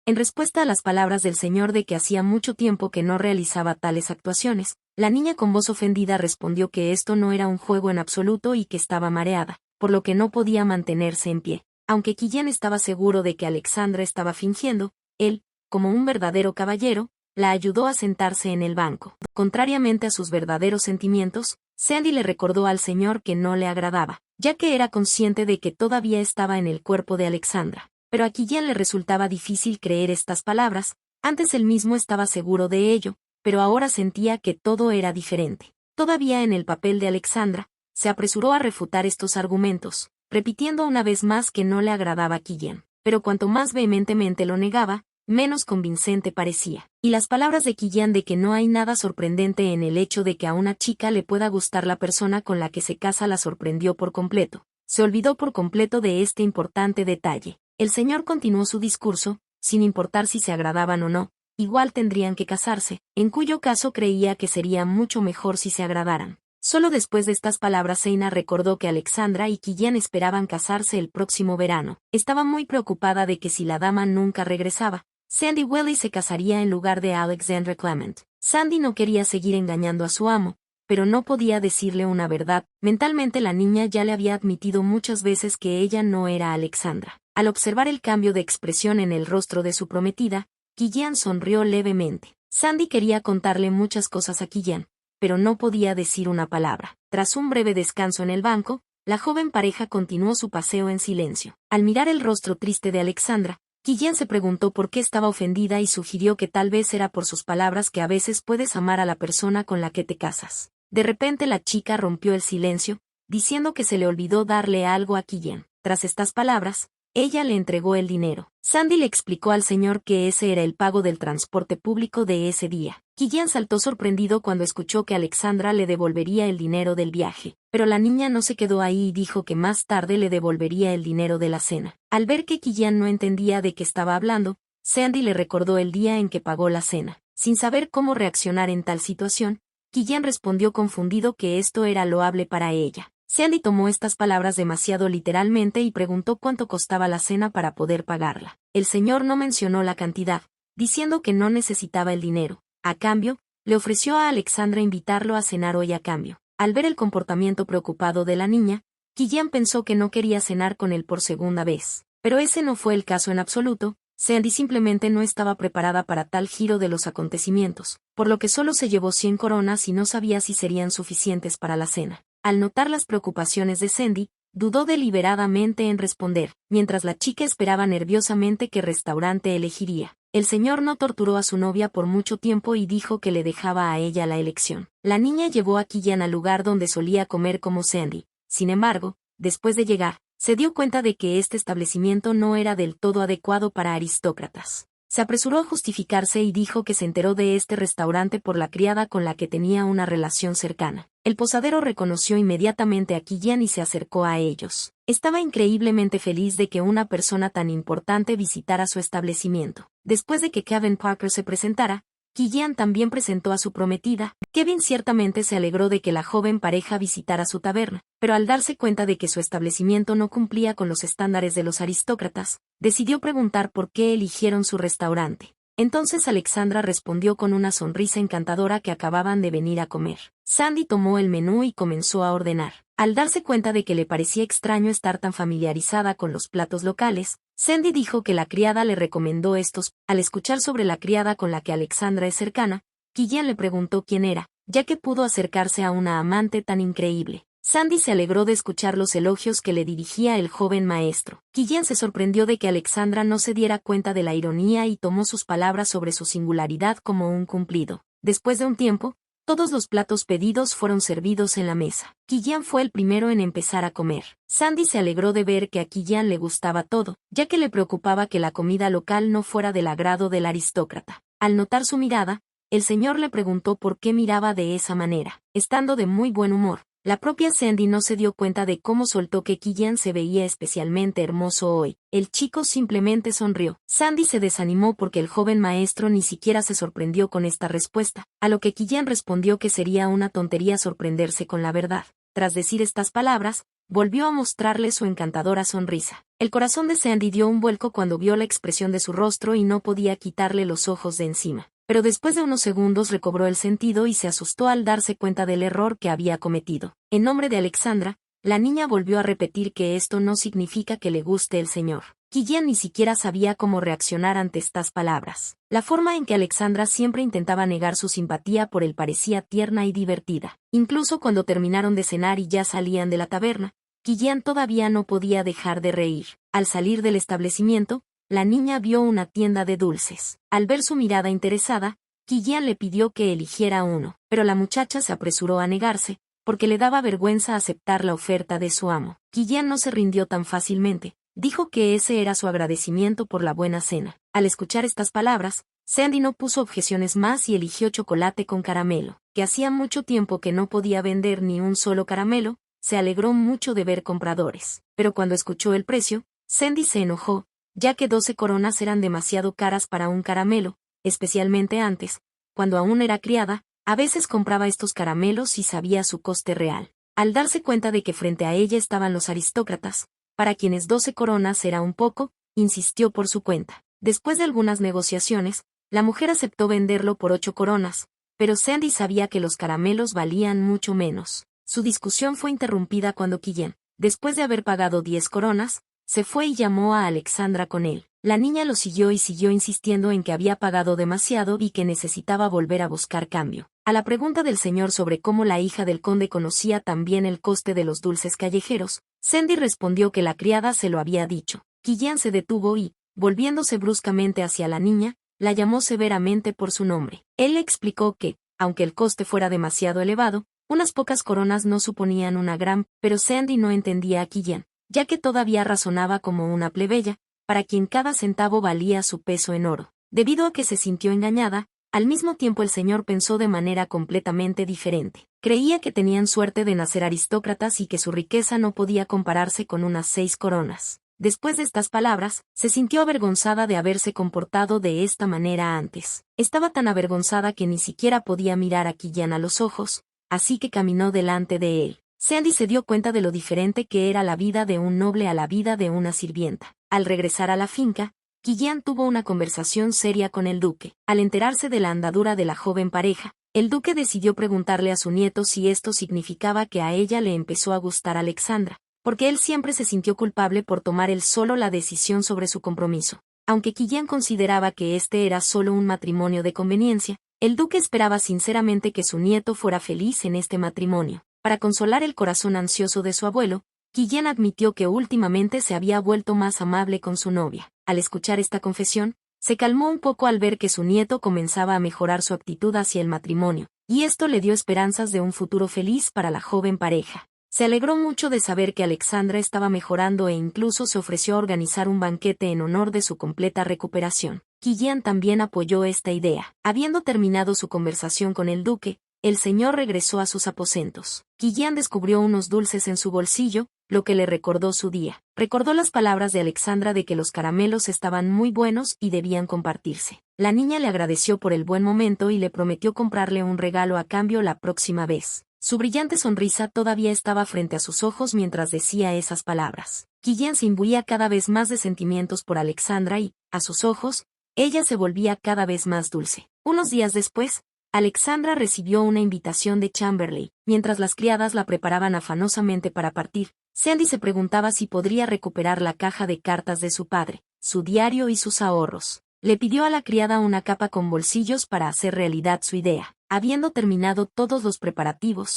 En respuesta a las palabras del señor de que hacía mucho tiempo que no realizaba tales actuaciones, la niña con voz ofendida respondió que esto no era un juego en absoluto y que estaba mareada, por lo que no podía mantenerse en pie. Aunque Killian estaba seguro de que Alexandra estaba fingiendo, él, como un verdadero caballero, la ayudó a sentarse en el banco. Contrariamente a sus verdaderos sentimientos, Sandy le recordó al señor que no le agradaba, ya que era consciente de que todavía estaba en el cuerpo de Alexandra. Pero a Killian le resultaba difícil creer estas palabras, antes él mismo estaba seguro de ello, pero ahora sentía que todo era diferente. Todavía en el papel de Alexandra, se apresuró a refutar estos argumentos, repitiendo una vez más que no le agradaba a Killian. Pero cuanto más vehementemente lo negaba, menos convincente parecía. Y las palabras de Killian de que no hay nada sorprendente en el hecho de que a una chica le pueda gustar la persona con la que se casa la sorprendió por completo. Se olvidó por completo de este importante detalle. El señor continuó su discurso, sin importar si se agradaban o no, igual tendrían que casarse, en cuyo caso creía que sería mucho mejor si se agradaran. Solo después de estas palabras Seina recordó que Alexandra y Killian esperaban casarse el próximo verano. Estaba muy preocupada de que si la dama nunca regresaba, Sandy Welly se casaría en lugar de Alexandra Clement. Sandy no quería seguir engañando a su amo, pero no podía decirle una verdad. Mentalmente la niña ya le había admitido muchas veces que ella no era Alexandra. Al observar el cambio de expresión en el rostro de su prometida, Killian sonrió levemente. Sandy quería contarle muchas cosas a Killian, pero no podía decir una palabra. Tras un breve descanso en el banco, la joven pareja continuó su paseo en silencio. Al mirar el rostro triste de Alexandra, Killian se preguntó por qué estaba ofendida y sugirió que tal vez era por sus palabras que a veces puedes amar a la persona con la que te casas. De repente la chica rompió el silencio, diciendo que se le olvidó darle algo a Killian. Tras estas palabras, ella le entregó el dinero. Sandy le explicó al señor que ese era el pago del transporte público de ese día. Killian saltó sorprendido cuando escuchó que Alexandra le devolvería el dinero del viaje, pero la niña no se quedó ahí y dijo que más tarde le devolvería el dinero de la cena. Al ver que Killian no entendía de qué estaba hablando, Sandy le recordó el día en que pagó la cena. Sin saber cómo reaccionar en tal situación, Killian respondió confundido que esto era loable para ella. Sandy tomó estas palabras demasiado literalmente y preguntó cuánto costaba la cena para poder pagarla. El señor no mencionó la cantidad, diciendo que no necesitaba el dinero. A cambio, le ofreció a Alexandra invitarlo a cenar hoy a cambio. Al ver el comportamiento preocupado de la niña, Killian pensó que no quería cenar con él por segunda vez. Pero ese no fue el caso en absoluto. Sandy simplemente no estaba preparada para tal giro de los acontecimientos, por lo que solo se llevó 100 coronas y no sabía si serían suficientes para la cena. Al notar las preocupaciones de Sandy, dudó deliberadamente en responder, mientras la chica esperaba nerviosamente qué restaurante elegiría. El señor no torturó a su novia por mucho tiempo y dijo que le dejaba a ella la elección. La niña llevó a Killian al lugar donde solía comer como Sandy. Sin embargo, después de llegar, se dio cuenta de que este establecimiento no era del todo adecuado para aristócratas. Se apresuró a justificarse y dijo que se enteró de este restaurante por la criada con la que tenía una relación cercana. El posadero reconoció inmediatamente a Killian y se acercó a ellos. Estaba increíblemente feliz de que una persona tan importante visitara su establecimiento. Después de que Kevin Parker se presentara, Killian también presentó a su prometida. Kevin ciertamente se alegró de que la joven pareja visitara su taberna, pero al darse cuenta de que su establecimiento no cumplía con los estándares de los aristócratas, decidió preguntar por qué eligieron su restaurante. Entonces Alexandra respondió con una sonrisa encantadora que acababan de venir a comer. Sandy tomó el menú y comenzó a ordenar. Al darse cuenta de que le parecía extraño estar tan familiarizada con los platos locales, Sandy dijo que la criada le recomendó estos. Al escuchar sobre la criada con la que Alexandra es cercana, Killian le preguntó quién era, ya que pudo acercarse a una amante tan increíble. Sandy se alegró de escuchar los elogios que le dirigía el joven maestro. Killian se sorprendió de que Alexandra no se diera cuenta de la ironía y tomó sus palabras sobre su singularidad como un cumplido. Después de un tiempo, todos los platos pedidos fueron servidos en la mesa. Killian fue el primero en empezar a comer. Sandy se alegró de ver que a Killian le gustaba todo, ya que le preocupaba que la comida local no fuera del agrado del aristócrata. Al notar su mirada, el señor le preguntó por qué miraba de esa manera. Estando de muy buen humor, la propia Sandy no se dio cuenta de cómo soltó que Killian se veía especialmente hermoso hoy. El chico simplemente sonrió. Sandy se desanimó porque el joven maestro ni siquiera se sorprendió con esta respuesta, a lo que Killian respondió que sería una tontería sorprenderse con la verdad. Tras decir estas palabras, volvió a mostrarle su encantadora sonrisa. El corazón de Sandy dio un vuelco cuando vio la expresión de su rostro y no podía quitarle los ojos de encima. Pero después de unos segundos recobró el sentido y se asustó al darse cuenta del error que había cometido. En nombre de Alexandra, la niña volvió a repetir que esto no significa que le guste el señor. Killian ni siquiera sabía cómo reaccionar ante estas palabras. La forma en que Alexandra siempre intentaba negar su simpatía por él parecía tierna y divertida. Incluso cuando terminaron de cenar y ya salían de la taberna, Killian todavía no podía dejar de reír. Al salir del establecimiento, la niña vio una tienda de dulces. Al ver su mirada interesada, Killian le pidió que eligiera uno, pero la muchacha se apresuró a negarse, porque le daba vergüenza aceptar la oferta de su amo. Killian no se rindió tan fácilmente, dijo que ese era su agradecimiento por la buena cena. Al escuchar estas palabras, Sandy no puso objeciones más y eligió chocolate con caramelo, que hacía mucho tiempo que no podía vender ni un solo caramelo. Se alegró mucho de ver compradores, pero cuando escuchó el precio, Sandy se enojó, ya que 12 coronas eran demasiado caras para un caramelo, especialmente antes, cuando aún era criada, a veces compraba estos caramelos y sabía su coste real. Al darse cuenta de que frente a ella estaban los aristócratas, para quienes 12 coronas era un poco, insistió por su cuenta. Después de algunas negociaciones, la mujer aceptó venderlo por 8 coronas, pero Sandy sabía que los caramelos valían mucho menos. Su discusión fue interrumpida cuando Killian, después de haber pagado 10 coronas, se fue y llamó a Alexandra con él. La niña lo siguió y siguió insistiendo en que había pagado demasiado y que necesitaba volver a buscar cambio. A la pregunta del señor sobre cómo la hija del conde conocía también el coste de los dulces callejeros, Sandy respondió que la criada se lo había dicho. Killian se detuvo y, volviéndose bruscamente hacia la niña, la llamó severamente por su nombre. Él le explicó que, aunque el coste fuera demasiado elevado, unas pocas coronas no suponían una gran, pero Sandy no entendía a Killian, ya que todavía razonaba como una plebeya, para quien cada centavo valía su peso en oro. Debido a que se sintió engañada, al mismo tiempo el señor pensó de manera completamente diferente. Creía que tenían suerte de nacer aristócratas y que su riqueza no podía compararse con unas 6 coronas. Después de estas palabras, se sintió avergonzada de haberse comportado de esta manera antes. Estaba tan avergonzada que ni siquiera podía mirar a Killian a los ojos, así que caminó delante de él. Sandy se dio cuenta de lo diferente que era la vida de un noble a la vida de una sirvienta. Al regresar a la finca, Killian tuvo una conversación seria con el duque. Al enterarse de la andadura de la joven pareja, el duque decidió preguntarle a su nieto si esto significaba que a ella le empezó a gustar Alexandra, porque él siempre se sintió culpable por tomar él solo la decisión sobre su compromiso. Aunque Killian consideraba que este era solo un matrimonio de conveniencia, el duque esperaba sinceramente que su nieto fuera feliz en este matrimonio. Para consolar el corazón ansioso de su abuelo, Killian admitió que últimamente se había vuelto más amable con su novia. Al escuchar esta confesión, Se calmó un poco al ver que su nieto comenzaba a mejorar su actitud hacia el matrimonio, y esto le dio esperanzas de un futuro feliz para la joven pareja. Se alegró mucho de saber que Alexandra estaba mejorando e incluso se ofreció a organizar un banquete en honor de su completa recuperación. Kilian también apoyó esta idea. Habiendo terminado su conversación con el duque, el señor regresó a sus aposentos. Kilian descubrió unos dulces en su bolsillo, lo que le recordó su día. Recordó las palabras de Alexandra de que los caramelos estaban muy buenos y debían compartirse. La niña le agradeció por el buen momento y le prometió comprarle un regalo a cambio la próxima vez. Su brillante sonrisa todavía estaba frente a sus ojos mientras decía esas palabras. Kilian se imbuía cada vez más de sentimientos por Alexandra y, a sus ojos, ella se volvía cada vez más dulce. Unos días después, Alexandra recibió una invitación de Chamberlain. Mientras las criadas la preparaban afanosamente para partir, Sandy se preguntaba si podría recuperar la caja de cartas de su padre, su diario y sus ahorros. Le pidió a la criada una capa con bolsillos para hacer realidad su idea. Habiendo terminado todos los preparativos,